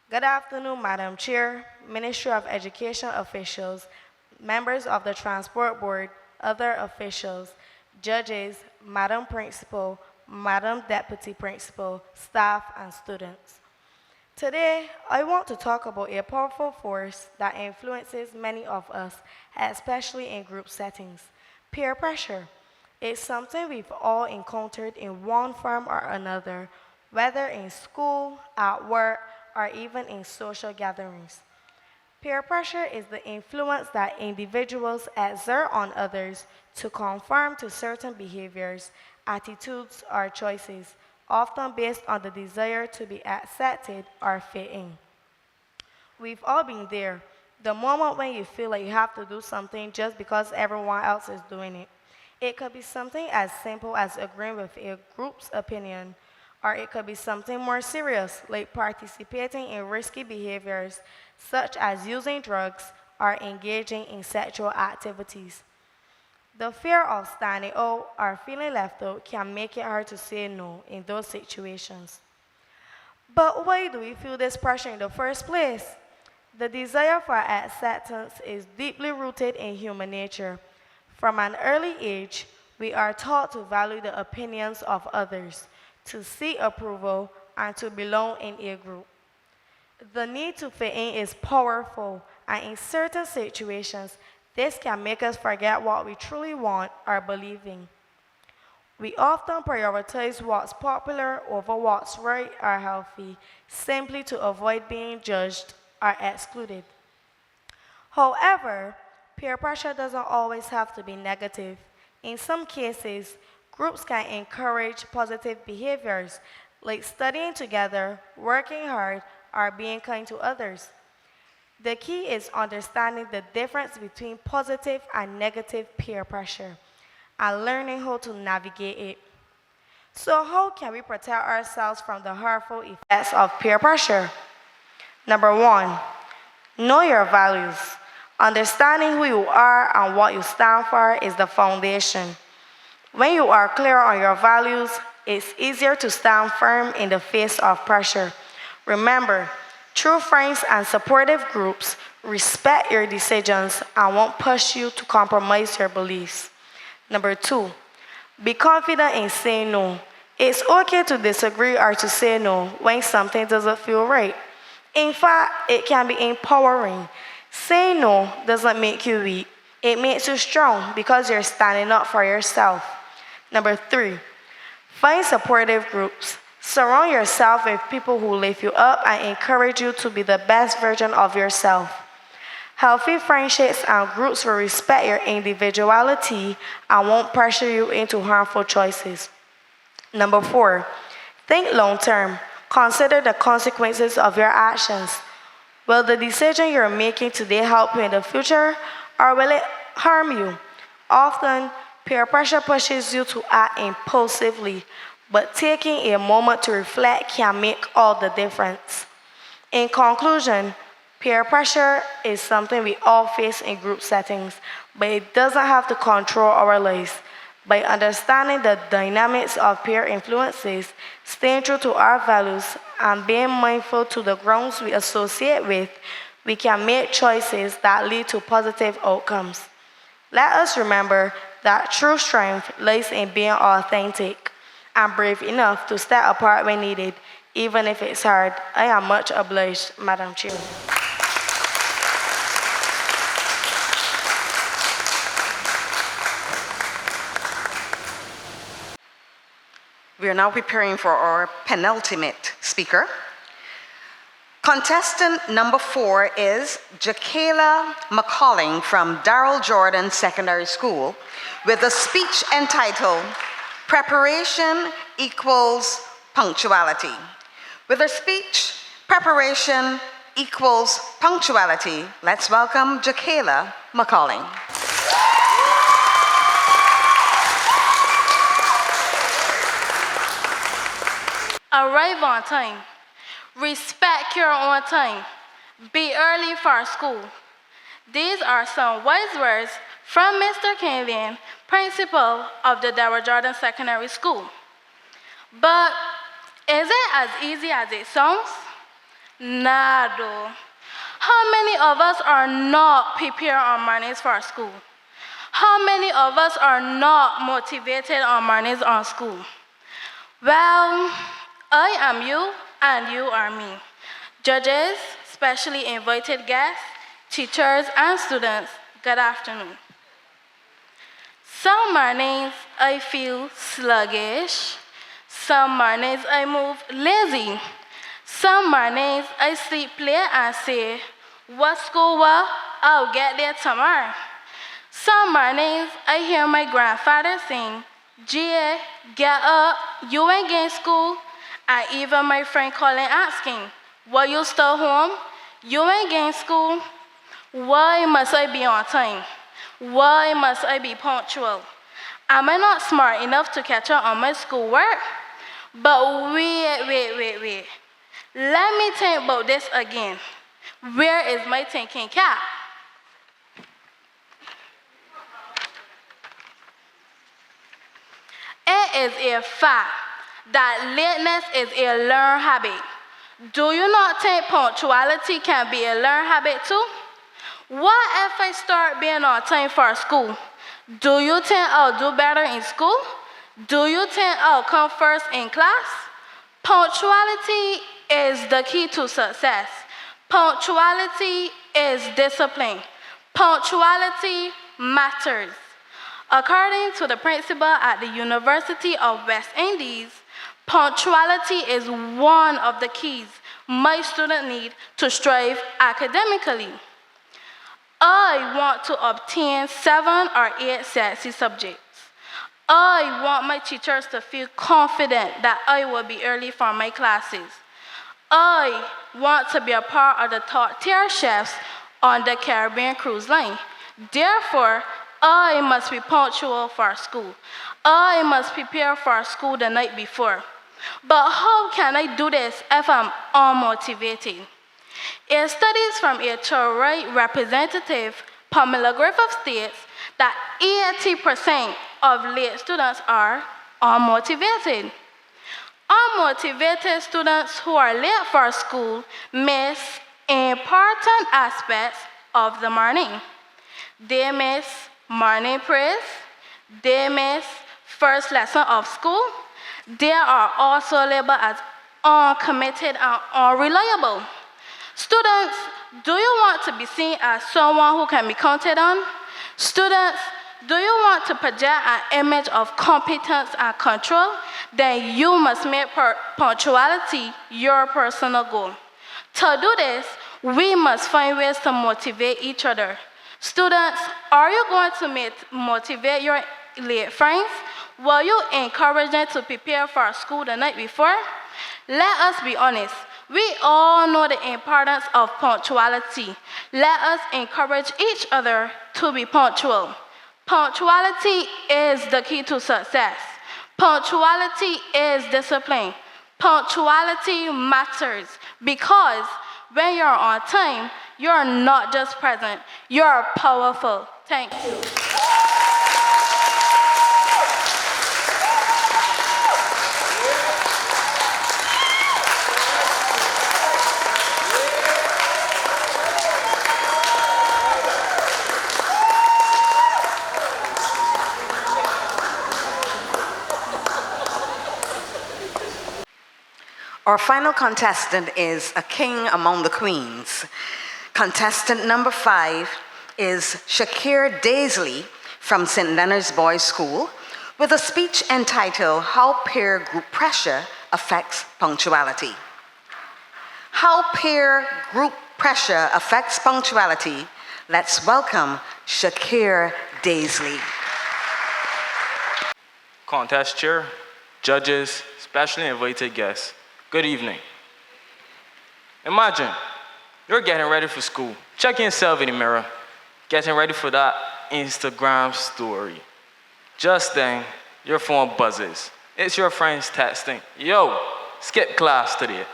Good afternoon, Madam Chair, Ministry of Education officials, members of the Transport Board, other officials, judges, Madam Principal, Madam Deputy Principal, staff, and students. Today, I want to talk about a powerful force that influences many of us, especially in group settings: peer pressure. It's something we've all encountered in one form or another, whether in school, at work, or even in social gatherings. Peer pressure is the influence that individuals exert on others to conform to certain behaviors, attitudes, or choices, often based on the desire to be accepted or fit in. We've all been there. The moment when you feel like you have to do something just because everyone else is doing it. It could be something as simple as agreeing with a group's opinion, or it could be something more serious, like participating in risky behaviors, such as using drugs or engaging in sexual activities. The fear of standing out or feeling left out can make it hard to say no in those situations. But why do we feel this pressure in the first place? The desire for acceptance is deeply rooted in human nature. From an early age, we are taught to value the opinions of others, to seek approval, and to belong in a group. The need to fit in is powerful, and in certain situations, this can make us forget what we truly want or believe in. We often prioritize what's popular over what's right or healthy, simply to avoid being judged or excluded. However, peer pressure doesn't always have to be negative. In some cases, groups can encourage positive behaviors like studying together, working hard, or being kind to others. The key is understanding the difference between positive and negative peer pressure and learning how to navigate it. So, how can we protect ourselves from the harmful effects of peer pressure? Number one, know your values. Understanding who you are and what you stand for is the foundation. When you are clear on your values, it's easier to stand firm in the face of pressure. Remember, true friends and supportive groups respect your decisions and won't push you to compromise your beliefs. Number two, be confident in saying no. It's okay to disagree or to say no when something doesn't feel right. In fact, it can be empowering. Saying no doesn't make you weak. It makes you strong because you're standing up for yourself. Number three, find supportive groups. Surround yourself with people who lift you up and encourage you to be the best version of yourself. Healthy friendships and groups will respect your individuality and won't pressure you into harmful choices. Number four, think long term. Consider the consequences of your actions. Will the decision you're making today help you in the future, or will it harm you? Often, peer pressure pushes you to act impulsively, but taking a moment to reflect can make all the difference. In conclusion, peer pressure is something we all face in group settings, but it doesn't have to control our lives. By understanding the dynamics of peer influences, staying true to our values, and being mindful to the grounds we associate with, we can make choices that lead to positive outcomes. Let us remember that true strength lies in being authentic and brave enough to step apart when needed, even if it's hard. I am much obliged, Madam Chair. We are now preparing for our penultimate speaker. Contestant number 4 is Jakayla McCalling from Darrell Jordan Secondary School with a speech entitled Preparation Equals Punctuality. With her speech, Preparation Equals Punctuality, let's welcome Jakayla McCalling. Arrive on time. Respect your own time. Be early for school. These are some wise words from Mr. Kenlin, principal of the Darrell Jordan Secondary School. But is it as easy as it sounds? Nado. How many of us are not prepared on mornings for school? How many of us are not motivated on mornings on school? Well, I am you and you are me. Judges, specially invited guests, teachers, and students, good afternoon. Some mornings I feel sluggish. Some mornings I move lazy. Some mornings I sleep late and say, what school was? I'll get there tomorrow. Some mornings I hear my grandfather sing, Gia, get up, you ain't going to school. And even my friend calling asking, were you still home? You ain't going to school. Why must I be on time? Why must I be punctual? Am I not smart enough to catch up on my schoolwork? But wait. Let me think about this again. Where is my thinking cap? It is a fact that lateness is a learned habit. Do you not think punctuality can be a learned habit too? What if I start being on time for school? Do you think I'll do better in school? Do you think I'll come first in class? Punctuality is the key to success. Punctuality is discipline. Punctuality matters. According to the principal at the University of West Indies, punctuality is one of the keys my students need to strive academically. I want to obtain 7 or 8 sexy subjects. I want my teachers to feel confident that I will be early for my classes. I want to be a part of the top-tier chefs on the Caribbean cruise line. Therefore, I must be punctual for school. I must prepare for school the night before. But how can I do this if I'm unmotivated? A studies from a Torah representative, Pamela Griffith, states that 80% of late students are unmotivated. Unmotivated students who are late for school miss important aspects of the morning. They miss morning prayers. They miss first lesson of school. They are also labeled as uncommitted and unreliable. Students, do you want to be seen as someone who can be counted on? Students, do you want to project an image of competence and control? Then you must make punctuality your personal goal. To do this, we must find ways to motivate each other. Students, are you going to motivate your late friends? Will you encourage them to prepare for school the night before? Let us be honest. We all know the importance of punctuality. Let us encourage each other to be punctual. Punctuality is the key to success. Punctuality is discipline. Punctuality matters because when you're on time, you're not just present, you're powerful. Thank you. Our final contestant is a king among the queens. Contestant number 5 is Shakir Daisley from St. Leonard's Boys School with a speech entitled How Peer Group Pressure Affects Punctuality. How peer group pressure affects punctuality. Let's welcome Shakir Daisley. Contest chair, judges, specially invited guests. Good evening. Imagine you're getting ready for school, checking yourself in the mirror, getting ready for that Instagram story. Just then, your phone buzzes. It's your friends texting, yo, skip class today.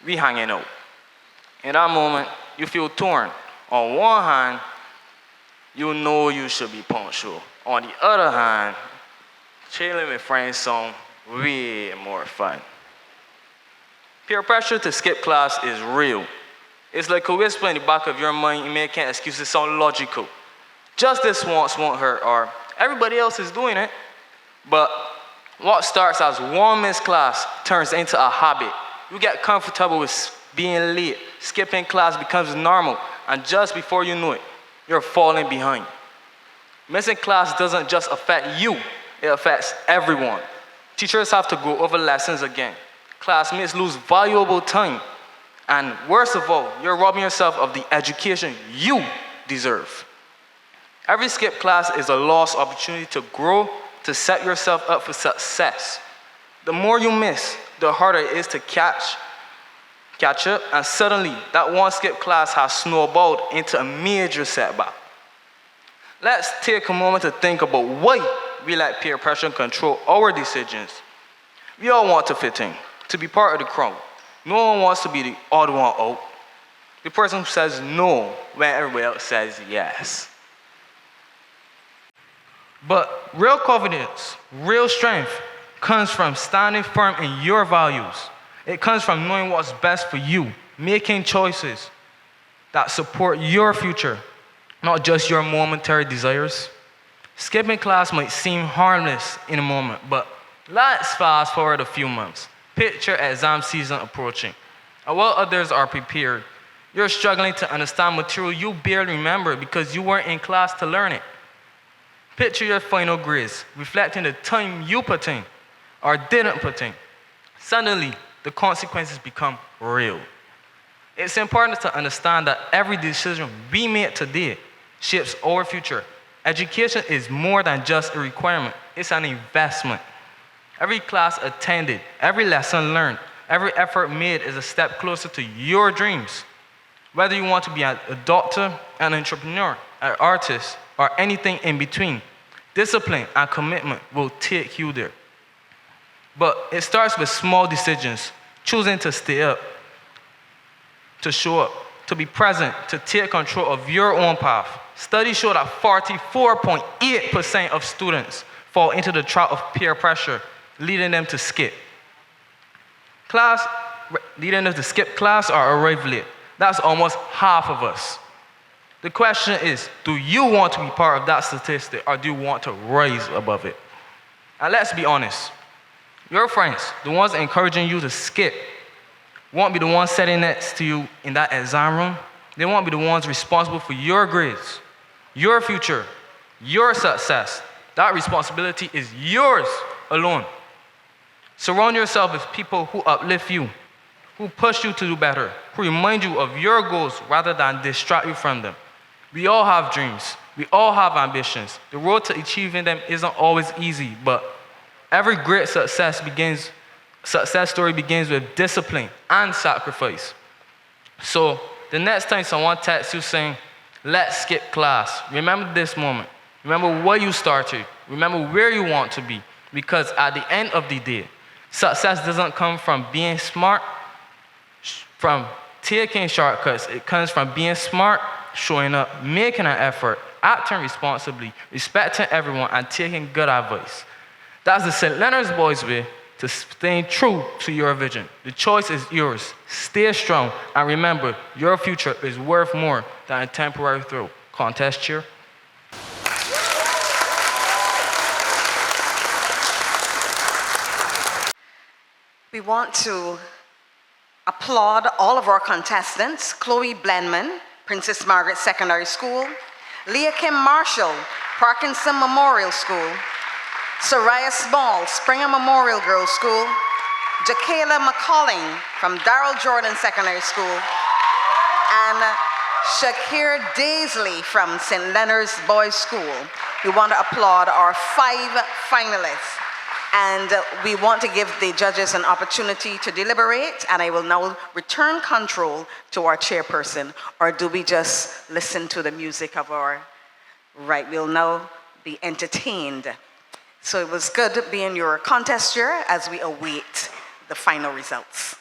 We hanging out. In that moment, you feel torn. On one hand, you know you should be punctual. On the other hand, chilling with friends sounds way more fun. Peer pressure to skip class is real. It's like a whisper in the back of your mind making excuses sound logical. Just this once won't hurt, or everybody else is doing it. But what starts as one missed class turns into a habit. You get comfortable with being late. Skipping class becomes normal, and just before you know it, you're falling behind. Missing class doesn't just affect you, it affects everyone. Teachers have to go over lessons again. Classmates lose valuable time. And worst of all, you're robbing yourself of the education you deserve. Every skip class is a lost opportunity to grow, to set yourself up for success. The more you miss, the harder it is to catch up, and suddenly that one skip class has snowballed into a major setback. Let's take a moment to think about why we let peer pressure control our decisions. We all want to fit in, to be part of the crowd. No one wants to be the odd one out. The person who says no when everybody else says yes. But real confidence, real strength comes from standing firm in your values. It comes from knowing what's best for you, making choices that support your future, not just your momentary desires. Skipping class might seem harmless in a moment, but let's fast forward a few months. Picture exam season approaching. And while others are prepared, you're struggling to understand material you barely remember because you weren't in class to learn it. Picture your final grades, reflecting the time you put in or didn't put in. Suddenly, the consequences become real. It's important to understand that every decision we make today shapes our future. Education is more than just a requirement, it's an investment. Every class attended, every lesson learned, every effort made is a step closer to your dreams. Whether you want to be a doctor, an entrepreneur, an artist, or anything in between, discipline and commitment will take you there. But it starts with small decisions, choosing to stay up, to show up, to be present, to take control of your own path. Studies show that 44.8% of students fall into the trap of peer pressure, leading them to skip class or arrive late. That's almost half of us. The question is, do you want to be part of that statistic or do you want to rise above it? And let's be honest, your friends, the ones encouraging you to skip, won't be the ones sitting next to you in that exam room. They won't be the ones responsible for your grades, your future, your success. That responsibility is yours alone. Surround yourself with people who uplift you, who push you to do better, who remind you of your goals rather than distract you from them. We all have dreams. We all have ambitions. The road to achieving them isn't always easy, but every great success story begins with discipline and sacrifice. So the next time someone texts you saying, let's skip class, remember this moment. Remember why you started. Remember where you want to be. Because at the end of the day, success doesn't come from being smart, from taking shortcuts. It comes from being smart, showing up, making an effort, acting responsibly, respecting everyone, and taking good advice. That's the St. Leonard's Boys way to staying true to your vision. The choice is yours. Stay strong, and remember, your future is worth more than a temporary thrill. Contest cheer. We want to applaud all of our contestants: Chloe Blenman, Princess Margaret Secondary School; Leah Kim Marshall, Parkinson Memorial School; Soraya Small, Springer Memorial Girls School; Jakayla McCalling from Darrell Jordan Secondary School; and Shakir Daisley from St. Leonard's Boys School. We want to applaud our 5 finalists. And we want to give the judges an opportunity to deliberate, and I will now return control to our chairperson. Or do we just listen to the music of our, right, we'll now be entertained. So it was good being your contest juror as we await the final results.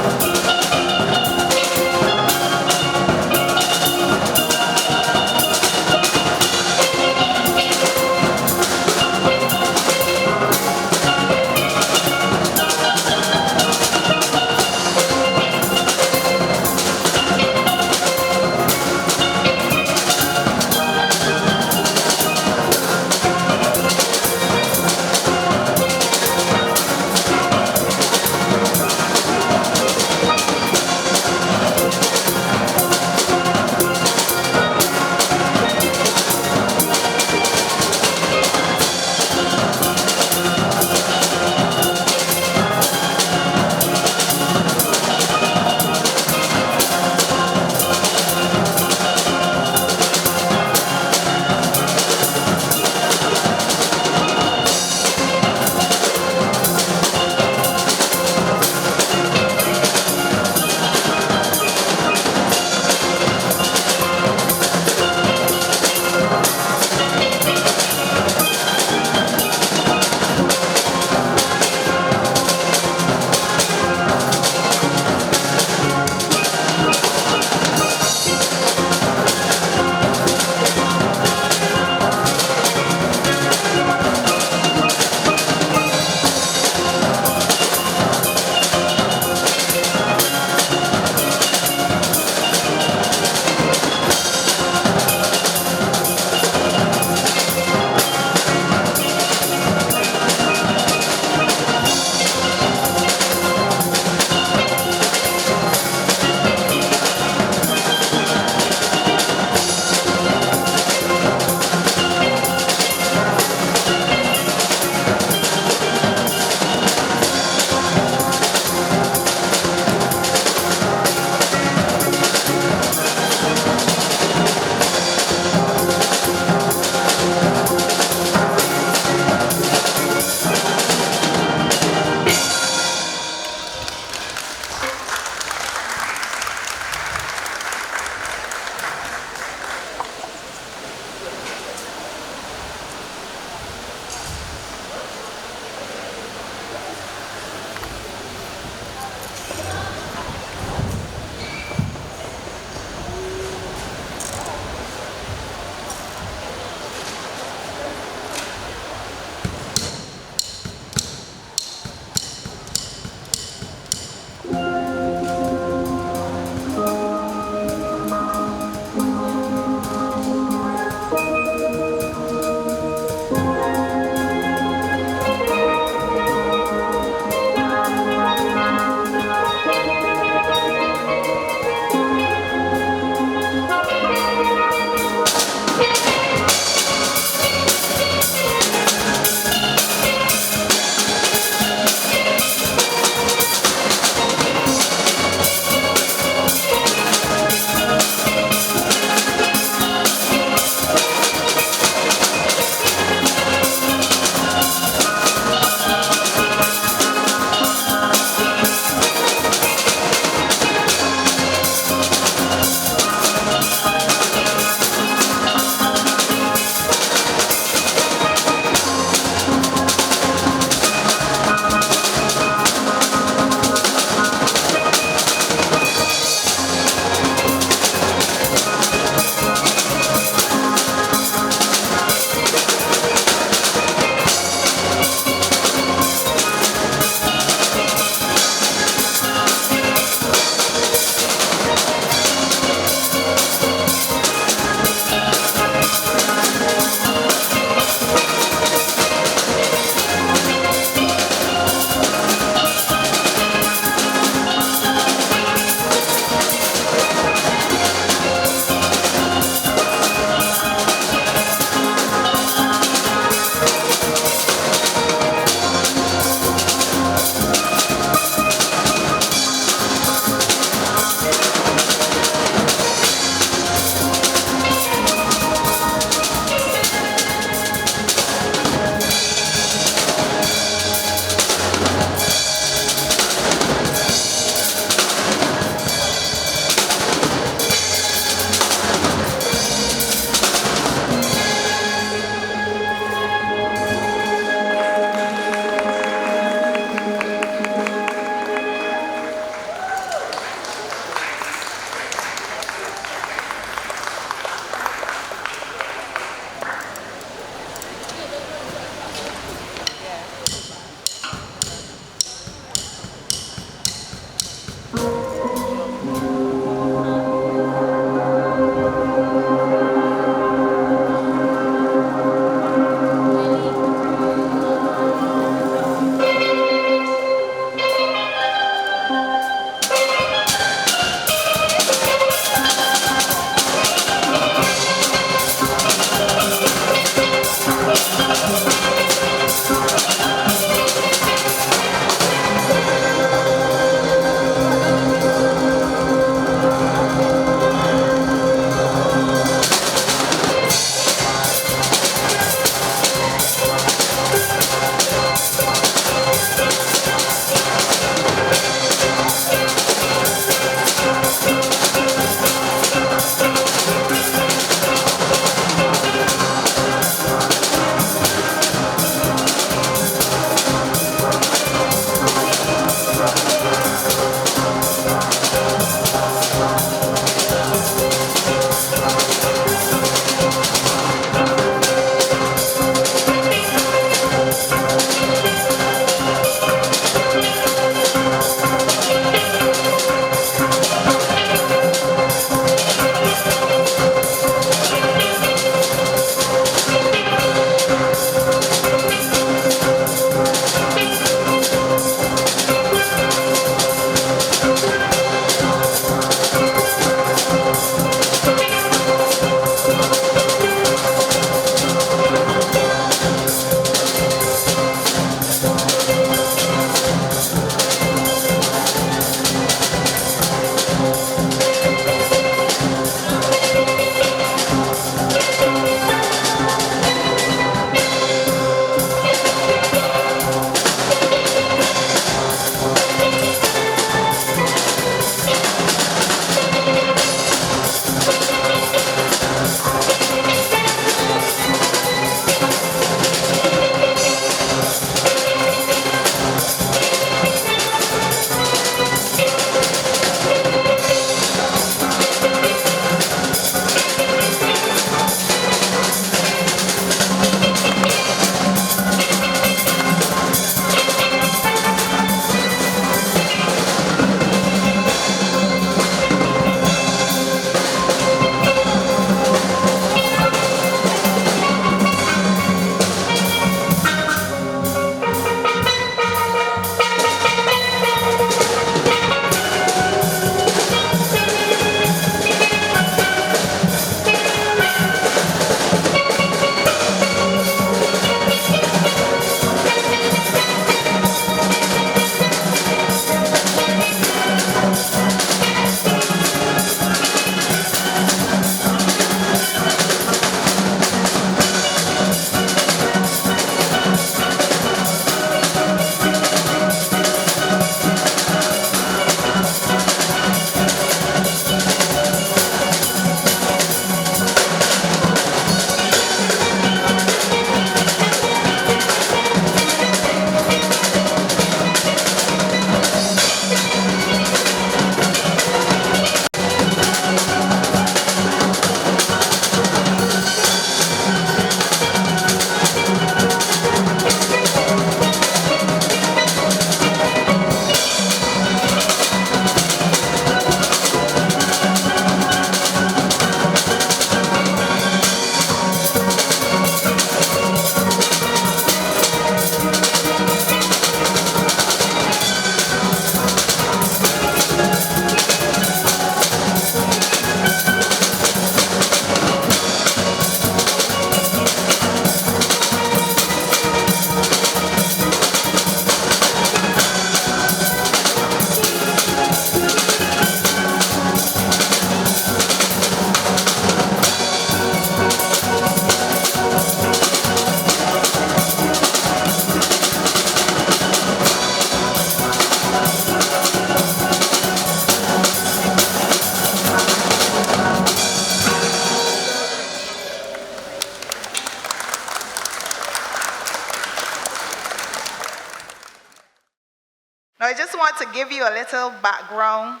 Now, I just want to give you a little background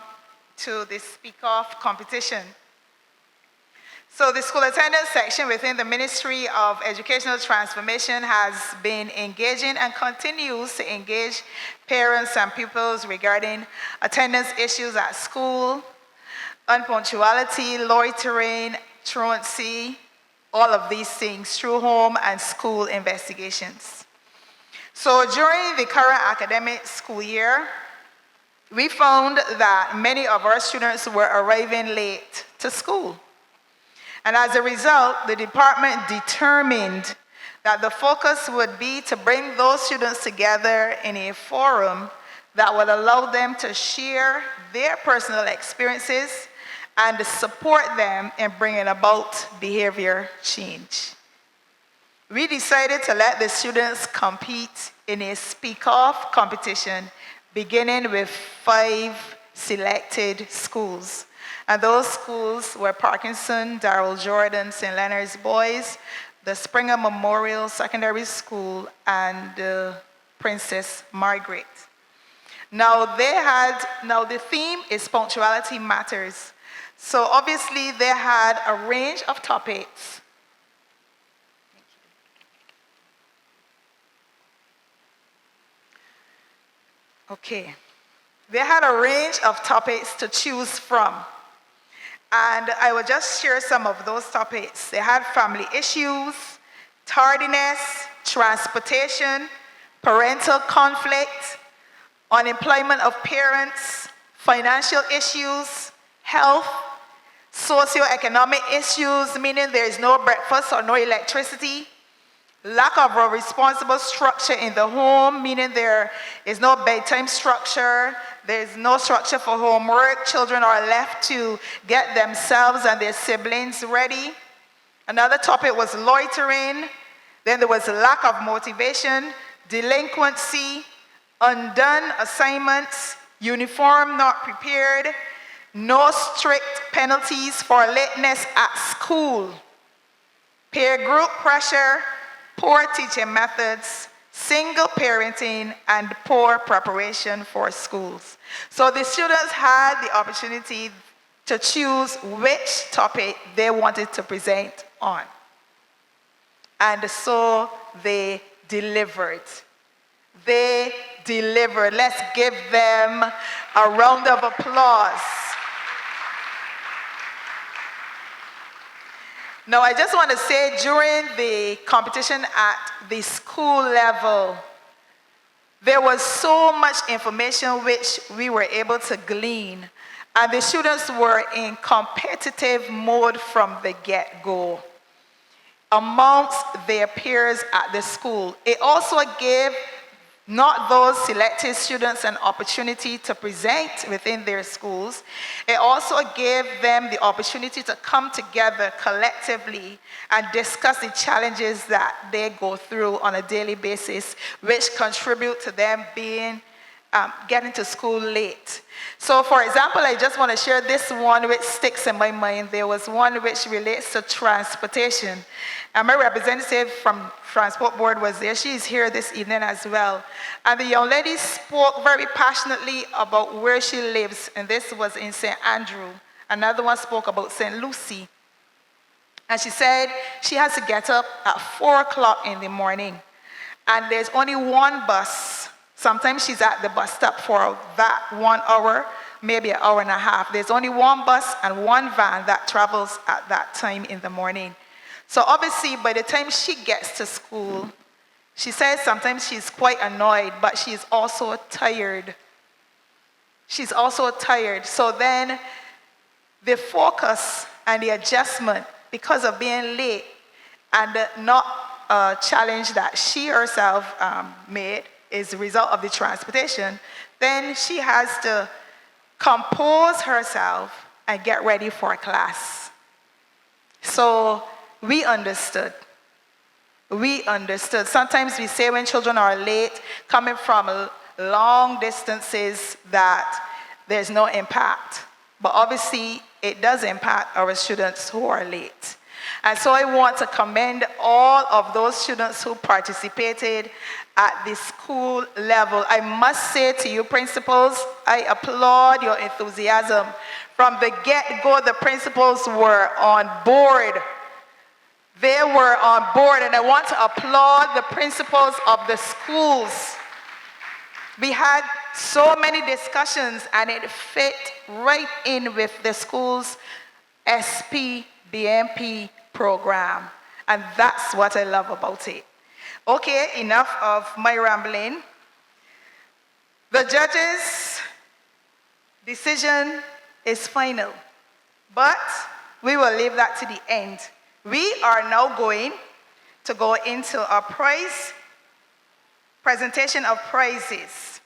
to this Speak Off competition. So the school attendance section within the Ministry of Educational Transformation has been engaging and continues to engage parents and pupils regarding attendance issues at school, unpunctuality, loitering, truancy, all of these things through home and school investigations. So during the current academic school year, we found that many of our students were arriving late to school. And as a result, the department determined that the focus would be to bring those students together in a forum that would allow them to share their personal experiences and to support them in bringing about behavior change. We decided to let the students compete in a speak-off competition, beginning with 5 selected schools. And those schools were Parkinson, Darrell Jordan, St. Leonard's Boys, the Springer Memorial Secondary School, and Princess Margaret. Now the theme is Punctuality Matters. So obviously they had a range of topics. Okay. They had a range of topics to choose from. And I will just share some of those topics. They had family issues, tardiness, transportation, parental conflict, unemployment of parents, financial issues, health, socioeconomic issues, meaning there is no breakfast or no electricity, lack of a responsible structure in the home, meaning there is no bedtime structure, there is no structure for homework, children are left to get themselves and their siblings ready. Another topic was loitering, then there was lack of motivation, delinquency, undone assignments, uniform not prepared, no strict penalties for lateness at school, peer group pressure, poor teaching methods, single parenting, and poor preparation for schools. So the students had the opportunity to choose which topic they wanted to present on. And so they delivered. They delivered. Let's give them a round of applause. Now, I just want to say during the competition at the school level, there was so much information which we were able to glean, and the students were in competitive mode from the get-go amongst their peers at the school. It also gave not those selected students an opportunity to present within their schools. It also gave them the opportunity to come together collectively and discuss the challenges that they go through on a daily basis, which contribute to them being getting to school late. So for example, I just want to share this one which sticks in my mind. There was one which relates to transportation. And my representative from Transport Board was there. She's here this evening as well. And the young lady spoke very passionately about where she lives, and this was in St. Andrew. Another one spoke about St. Lucie. And she said she has to get up at 4 o'clock in the morning, and there's only one bus. Sometimes she's at the bus stop for that 1 hour, maybe an hour and a half. There's only one bus and one van that travels at that time in the morning. So obviously, by the time she gets to school, she says sometimes she's quite annoyed, but she's also tired. She's also tired. So then the focus and the adjustment, because of being late and not a challenge that she herself made, is the result of the transportation, then she has to compose herself and get ready for class. So we understood. We understood. Sometimes we say when children are late, coming from long distances, that there's no impact. But obviously, it does impact our students who are late. And so I want to commend all of those students who participated at the school level. I must say to you, principals, I applaud your enthusiasm. From the get-go, the principals were on board. They were on board, and I want to applaud the principals of the schools. We had so many discussions, and it fit right in with the school's SP, BMP program. And that's what I love about it. Okay, enough of my rambling. The judges' decision is final, but we will leave that to the end. We are now going to go into a presentation of prizes.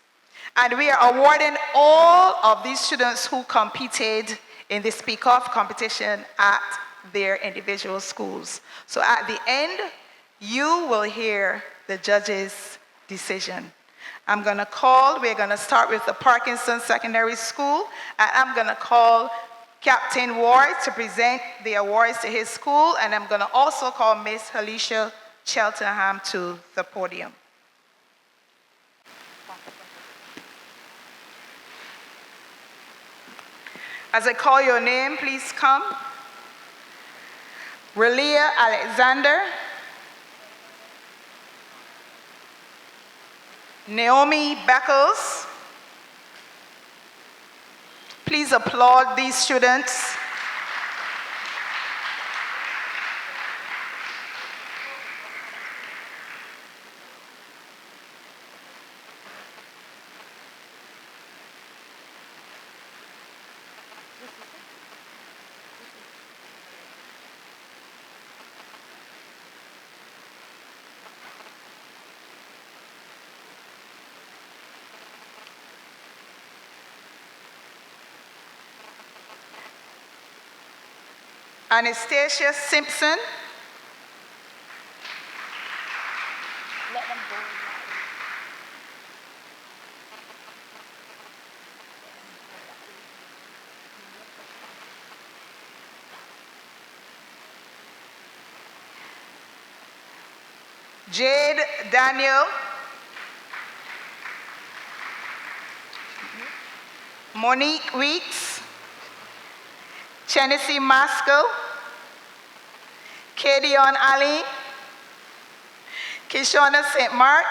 And we are awarding all of these students who competed in the Speak Off competition at their individual schools. So at the end, you will hear the judge's decision. We're going to start with the Parkinson Secondary School, and I'm going to call Captain Ward to present the awards to his school, and I'm going to also call Miss Alicia Cheltenham to the podium. As I call your name, please come. Relia Alexander, Naomi Beckles. Please applaud these students. Anastasia Simpson. Jade Daniel. Monique Weeks. Genesee Maskell. Kadion Ali. Kishona St. Mark.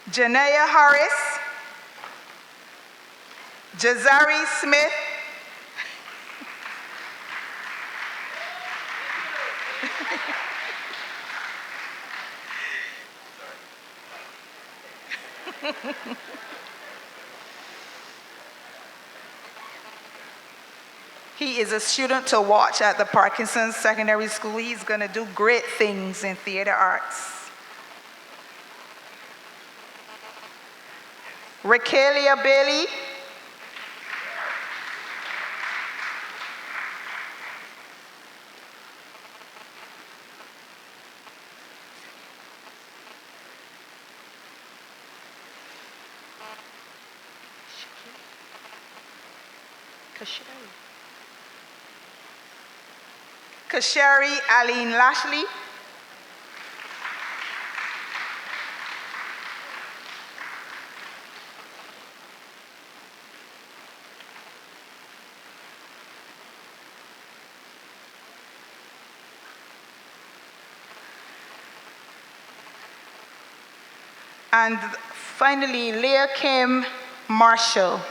Janaya Harris. Jazari Smith. He is a student to watch at the Parkinson Secondary School. He's going to do great things in theater arts. Raquelia Bailey. Kashari Aline Lashley. And finally, Leah Kim Marshall.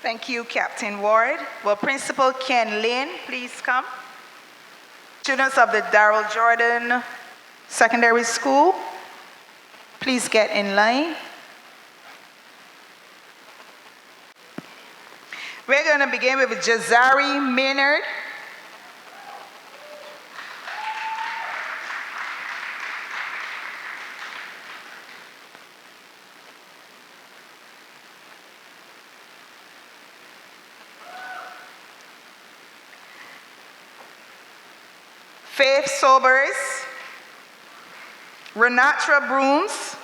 Thank you, Captain Ward. Will Principal Ken Lynn please come? Students of the Darrell Jordan Secondary School, please get in line. We're going to begin with Jazari Maynard. Faith Sobers, Renatra Brooms,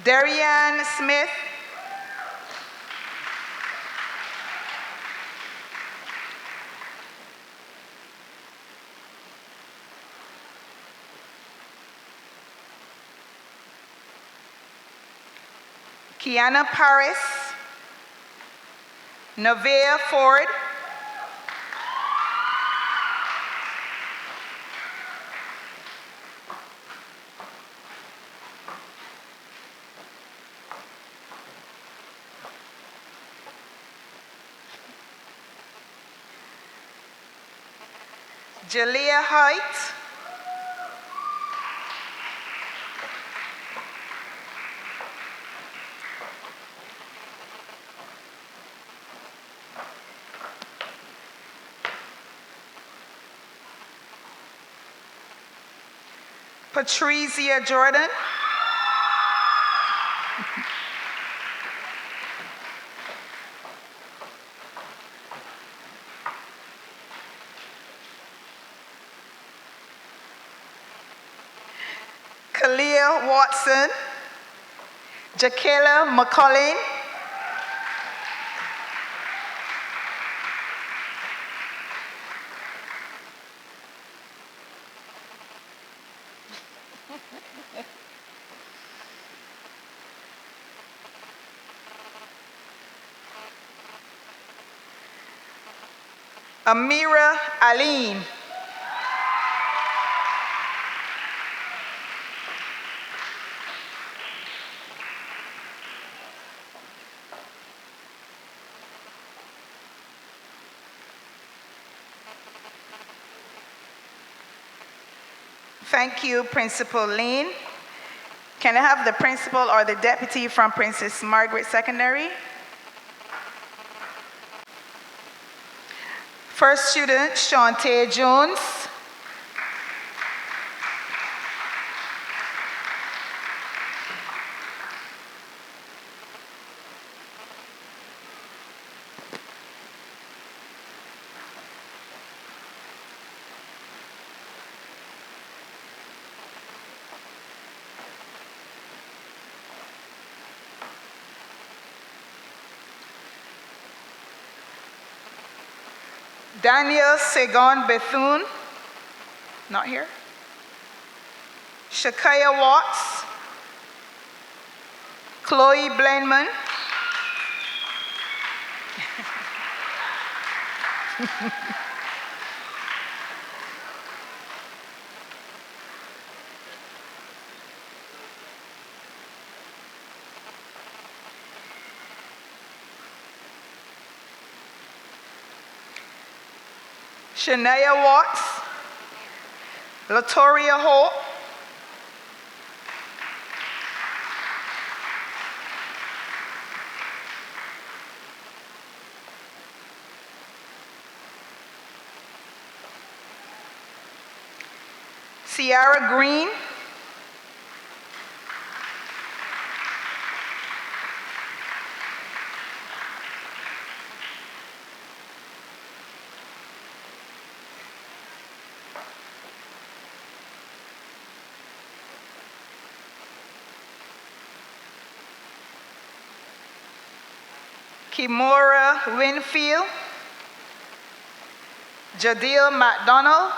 Darian Smith, Kiana Paris, Nevaeh Ford, Jalea Height, Patricia Jordan, Kalia Watson, Jakayla McCullin, Amira Aline, Thank you, Principal Lean. Can I have the principal or the deputy from Princess Margaret Secondary? First student, Shantae Jones. Daniel Segon Bethune, not here. Shakaya Watts, Chloe Blainman, Shania Watts, Latoria Hope, Ciara Green, Kimora Winfield, Jadil McDonald,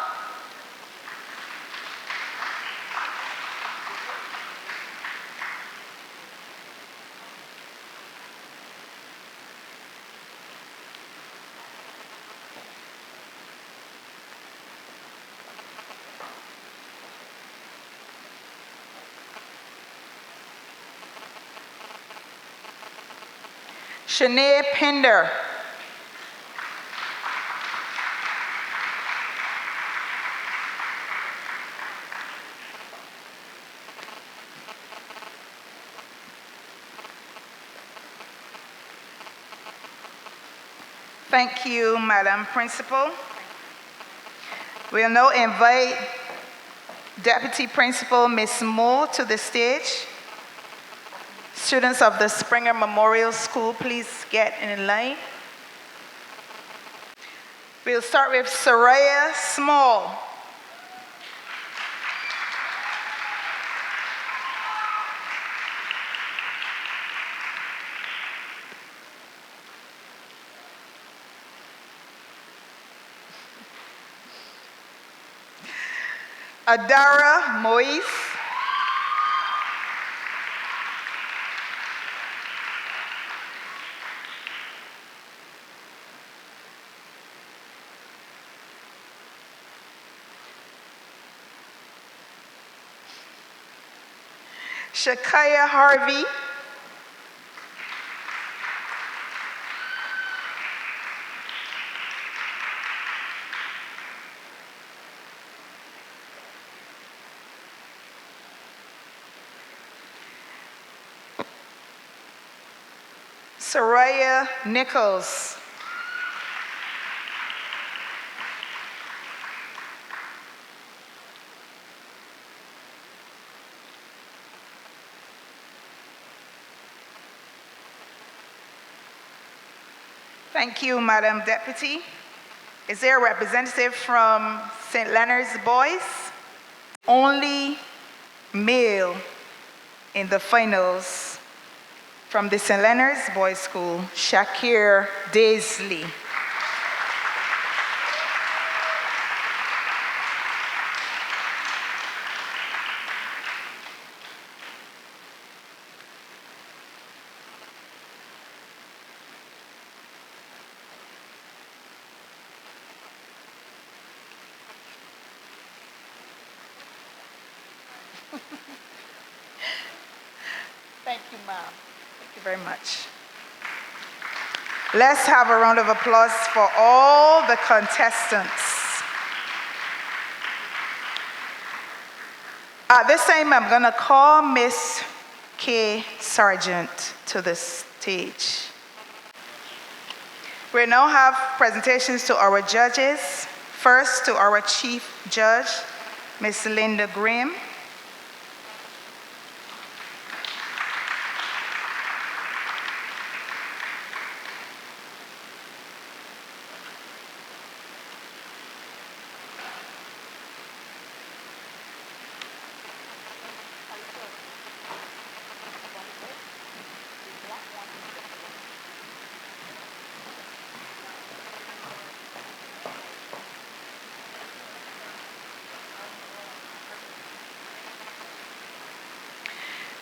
Shanae Pender, Thank you, Madam Principal. We'll now invite Deputy Principal Ms. Moore to the stage. Students of the Springer Memorial School, please get in line. We'll start with Soraya Small. Adara Moise. Shakaya Harvey. Soraya Nichols. Thank you, Madam Deputy. Is there a representative from St. Leonard's Boys? Only male in the finals from the St. Leonard's Boys School, Shakir Daisley. Thank you, ma'am. Thank you very much. Let's have a round of applause for all the contestants. At this time, I'm going to call Miss Kay Sargent to the stage. We now have presentations to our judges. First, to our chief judge, Miss Linda Grimm.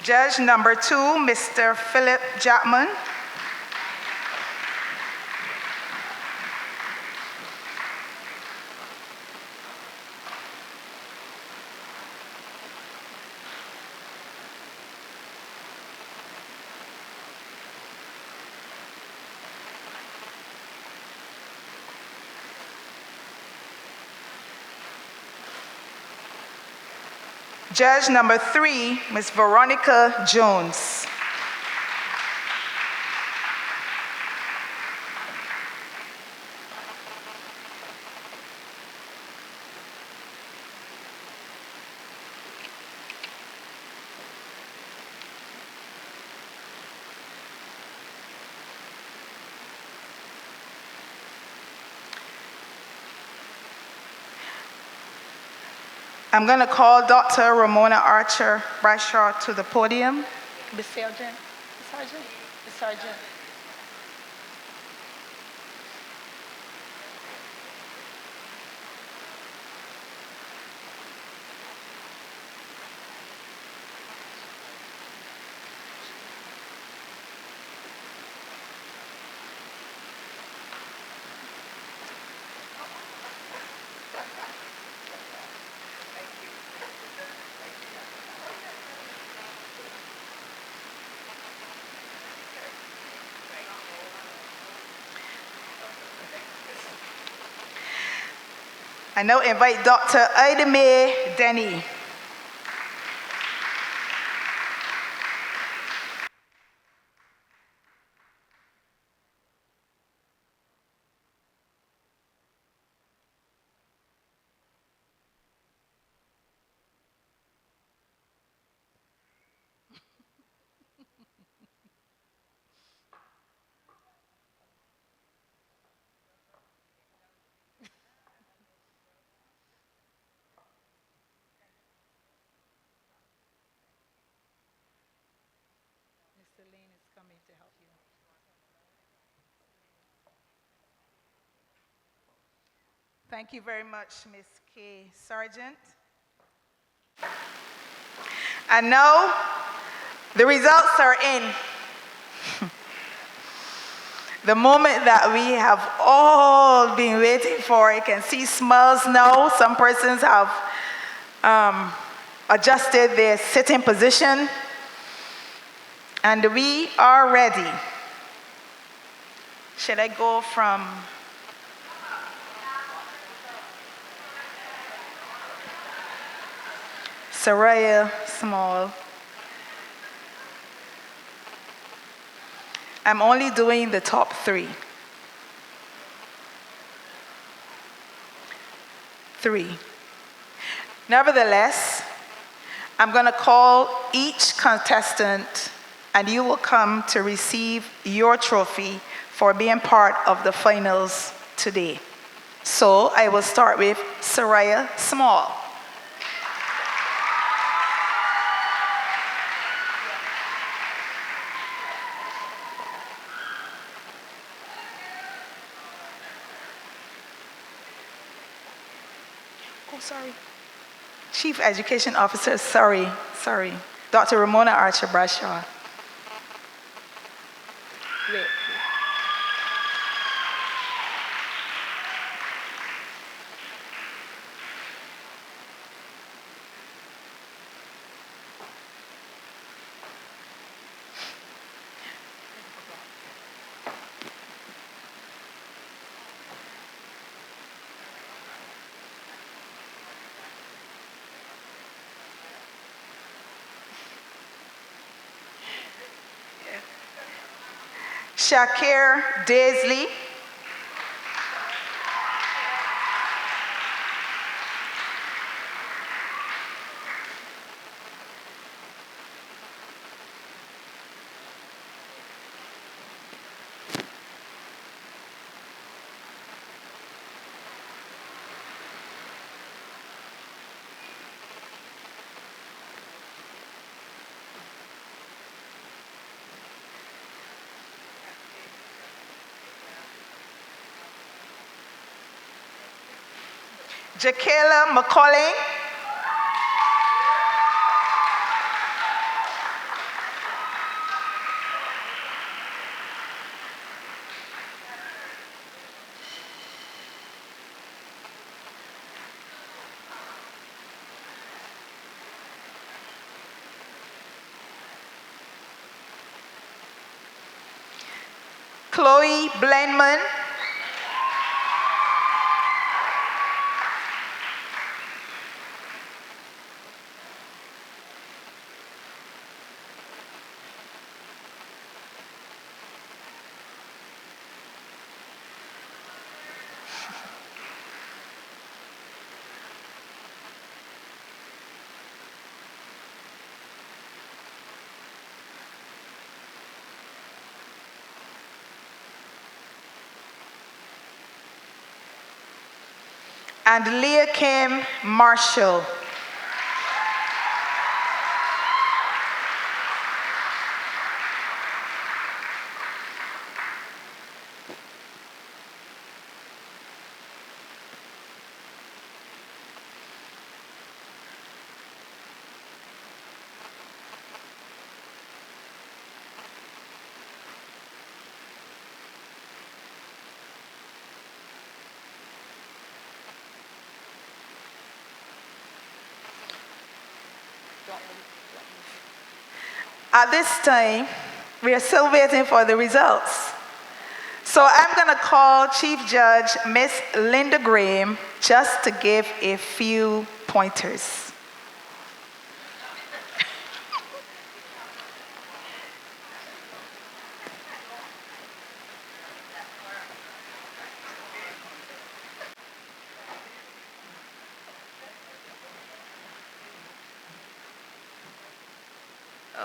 Judge number 2, Mr. Philip Jackman. Judge number 3, Ms. Veronica Jones. I'm going to call Dr. Ramona Archer Bradshaw to the podium. Ms. Sargent, Ms. Sargent. I now invite Dr. Ida Mae Denny. Thank you very much, Ms. K. Sargent. And now, the results are in. The moment that we have all been waiting for. You can see smiles now. Some persons have adjusted their sitting position. And we are ready. Should I go from Soraya Small? I'm only doing the top 3. 3. Nevertheless, I'm going to call each contestant and you will come to receive your trophy for being part of the finals today. So I will start with Soraya Small. Oh, sorry. Chief Education Officer, sorry. Dr. Ramona Archer Bradshaw. Wait. Shakir Daisley. Jakayla McCauley. Chloe Blendman. And Leah Kim Marshall. At this time, we are still waiting for the results. So I'm going to call Chief Judge Miss Linda Graham just to give a few pointers.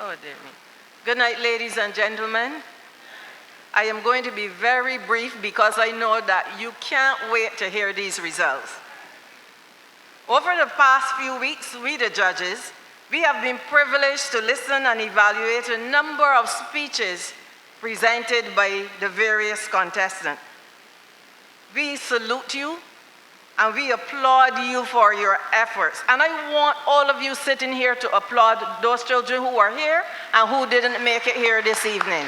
Oh, dear me. Good night, ladies and gentlemen. I am going to be very brief because I know that you can't wait to hear these results. Over the past few weeks, we, the judges, we have been privileged to listen and evaluate a number of speeches presented by the various contestants. We salute you and we applaud you for your efforts. And I want all of you sitting here to applaud those children who are here and who didn't make it here this evening.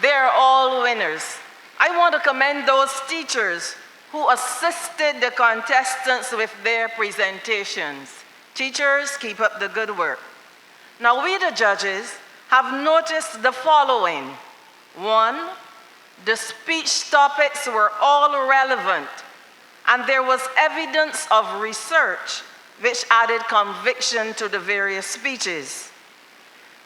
They're all winners. I want to commend those teachers who assisted the contestants with their presentations. Teachers, keep up the good work. Now we, the judges, have noticed the following. 1, the speech topics were all relevant, and there was evidence of research which added conviction to the various speeches.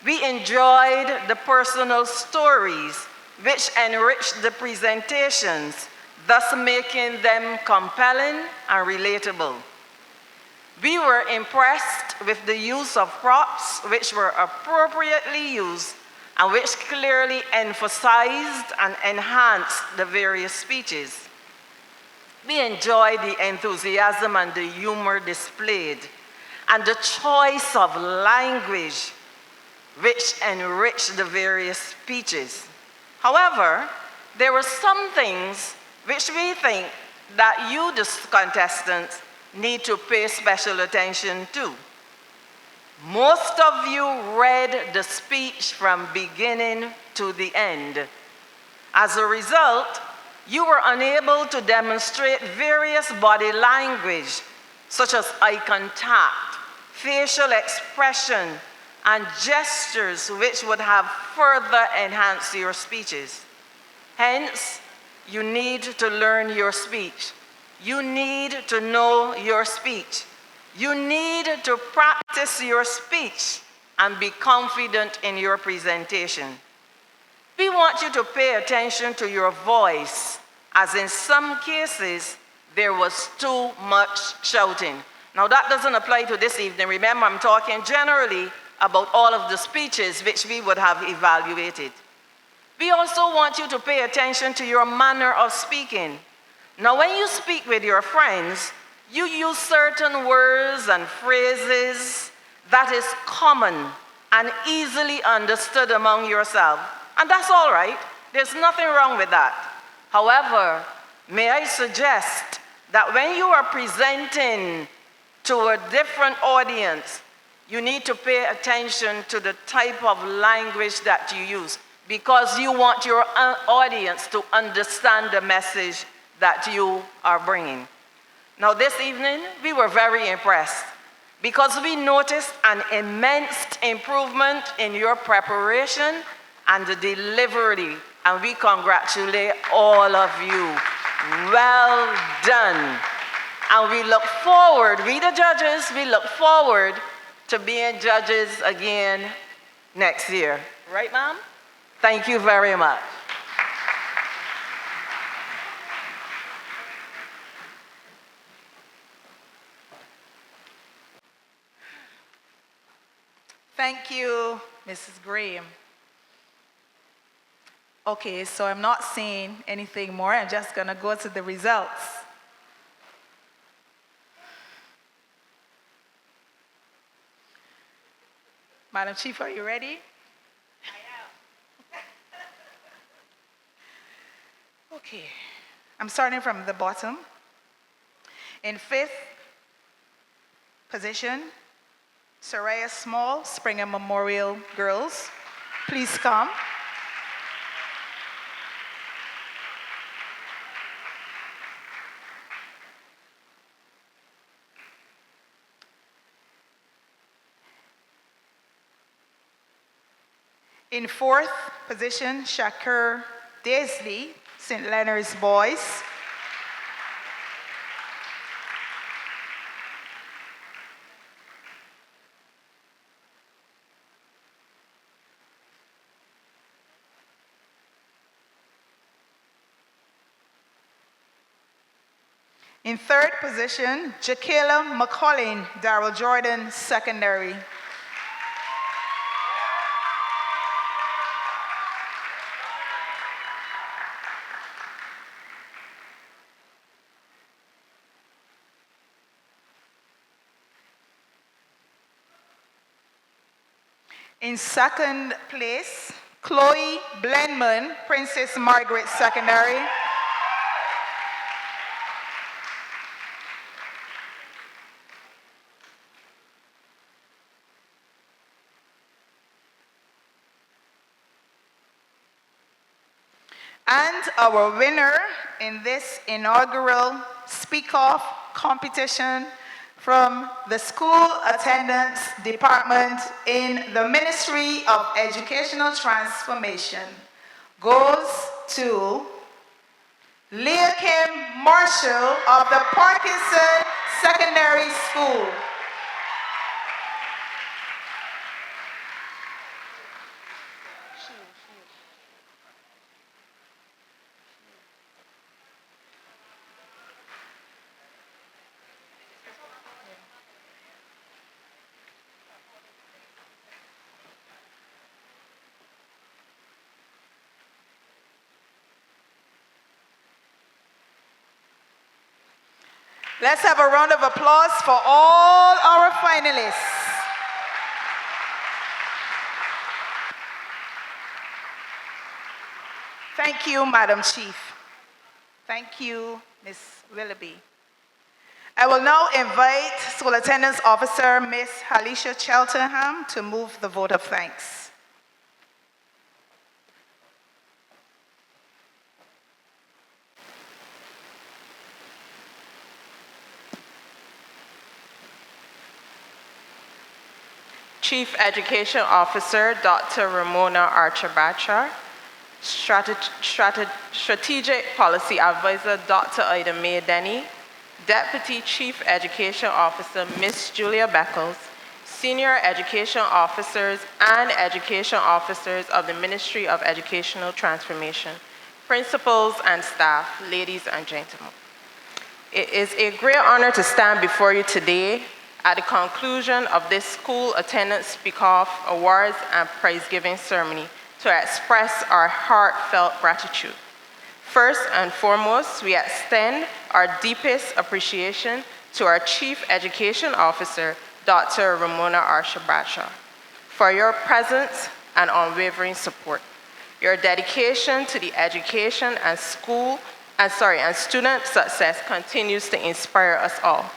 We enjoyed the personal stories which enriched the presentations, thus making them compelling and relatable. We were impressed with the use of props which were appropriately used and which clearly emphasized and enhanced the various speeches. We enjoyed the enthusiasm and the humor displayed and the choice of language which enriched the various speeches. However, there were some things which we think that you, the contestants, need to pay special attention to. Most of you read the speech from beginning to the end. As a result, you were unable to demonstrate various body language, such as eye contact, facial expression, and gestures which would have further enhanced your speeches. Hence, you need to learn your speech. You need to know your speech. You need to practice your speech and be confident in your presentation. We want you to pay attention to your voice, as in some cases, there was too much shouting. Now that doesn't apply to this evening. Remember, I'm talking generally about all of the speeches which we would have evaluated. We also want you to pay attention to your manner of speaking. Now, when you speak with your friends, you use certain words and phrases that is common and easily understood among yourself. And that's all right. There's nothing wrong with that. However, may I suggest that when you are presenting to a different audience, you need to pay attention to the type of language that you use, because you want your audience to understand the message that you are bringing. Now this evening, we were very impressed because we noticed an immense improvement in your preparation and the delivery, and we congratulate all of you. Well done. And we look forward, we the judges, we look forward to being judges again next year. Right, ma'am? Thank you very much. Thank you, Mrs. Graham. Okay, so I'm not saying anything more. I'm just going to go to the results. Madam Chief, are you ready? I am. Okay, I'm starting from the bottom. In 5th position, Soraya Small, Springer Memorial Girls. Please come. In 4th position, Shakur Daisley, St. Leonard's Boys. In 3rd position, Jaquela McCollin, Darrell Jordan Secondary. In second place, Chloe Blenman, Princess Margaret Secondary. And our winner in this inaugural Speak-Off competition from the School Attendance Department in the Ministry of Educational Transformation goes to Leah Kim Marshall of the Parkinson Secondary School. Let's have a round of applause for all our finalists. Thank you, Madam Chief. Thank you, Ms. Willoughby. I will now invite School Attendance Officer Ms. Halisha Cheltenham to move the vote of thanks. Chief Education Officer, Dr. Ramona Archer-Bachar. Strategic Policy Advisor, Dr. Ida Mae Denny. Deputy Chief Education Officer, Ms. Julia Beckles. Senior Education Officers and Education Officers of the Ministry of Educational Transformation. Principals and staff, ladies and gentlemen. It is a great honor to stand before you today at the conclusion of this School Attendance Speak-Off Awards and Prize-Giving Ceremony to express our heartfelt gratitude. First and foremost, we extend our deepest appreciation to our Chief Education Officer, Dr. Ramona Archer-Bachar, for your presence and unwavering support. Your dedication to the education and student success continues to inspire us all.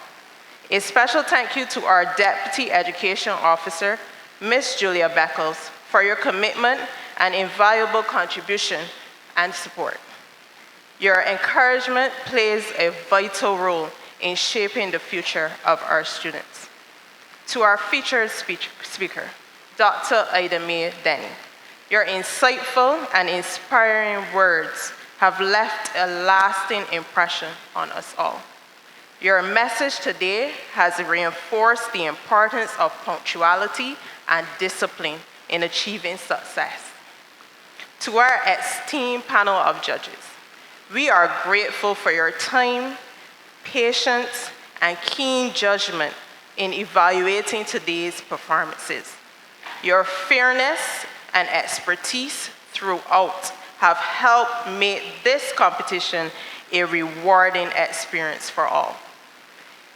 A special thank you to our Deputy Education Officer, Ms. Julia Beckles, for your commitment and invaluable contribution and support. Your encouragement plays a vital role in shaping the future of our students. To our featured speaker, Dr. Ida Mae Denny, your insightful and inspiring words have left a lasting impression on us all. Your message today has reinforced the importance of punctuality and discipline in achieving success. To our esteemed panel of judges, we are grateful for your time, patience, and keen judgment in evaluating today's performances. Your fairness and expertise throughout have helped make this competition a rewarding experience for all.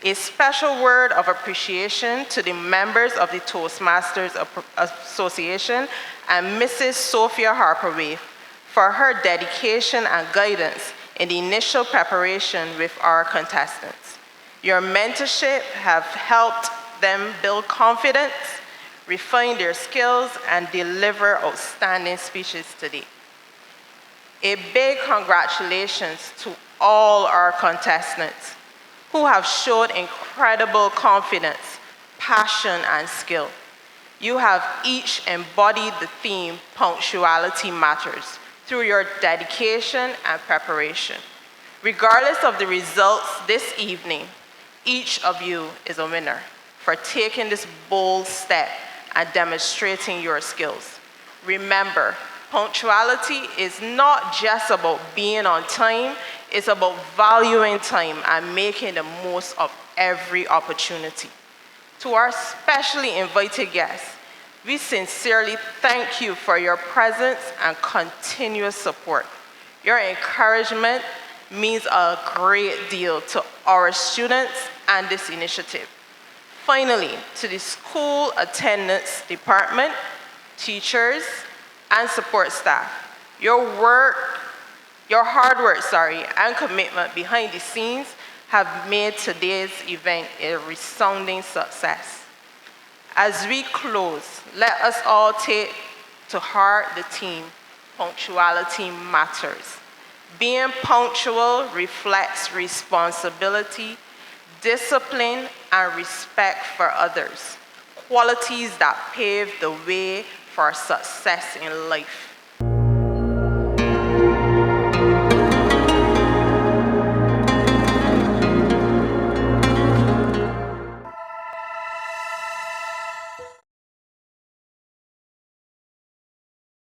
A special word of appreciation to the members of the Toastmasters Association and Mrs. Sophia Harper-Waite for her dedication and guidance in the initial preparation with our contestants. Your mentorship have helped them build confidence, refine their skills, and deliver outstanding speeches today. A big congratulations to all our contestants who have showed incredible confidence, passion, and skill. You have each embodied the theme, Punctuality Matters, through your dedication and preparation. Regardless of the results this evening, each of you is a winner for taking this bold step and demonstrating your skills. Remember, punctuality is not just about being on time, it's about valuing time and making the most of every opportunity. To our specially invited guests, we sincerely thank you for your presence and continuous support. Your encouragement means a great deal to our students and this initiative. Finally, to the School Attendance Department, teachers, and support staff. Your hard work, and commitment behind the scenes have made today's event a resounding success. As we close, let us all take to heart the theme, punctuality matters. Being punctual reflects responsibility, discipline, and respect for others, qualities that pave the way for success in life.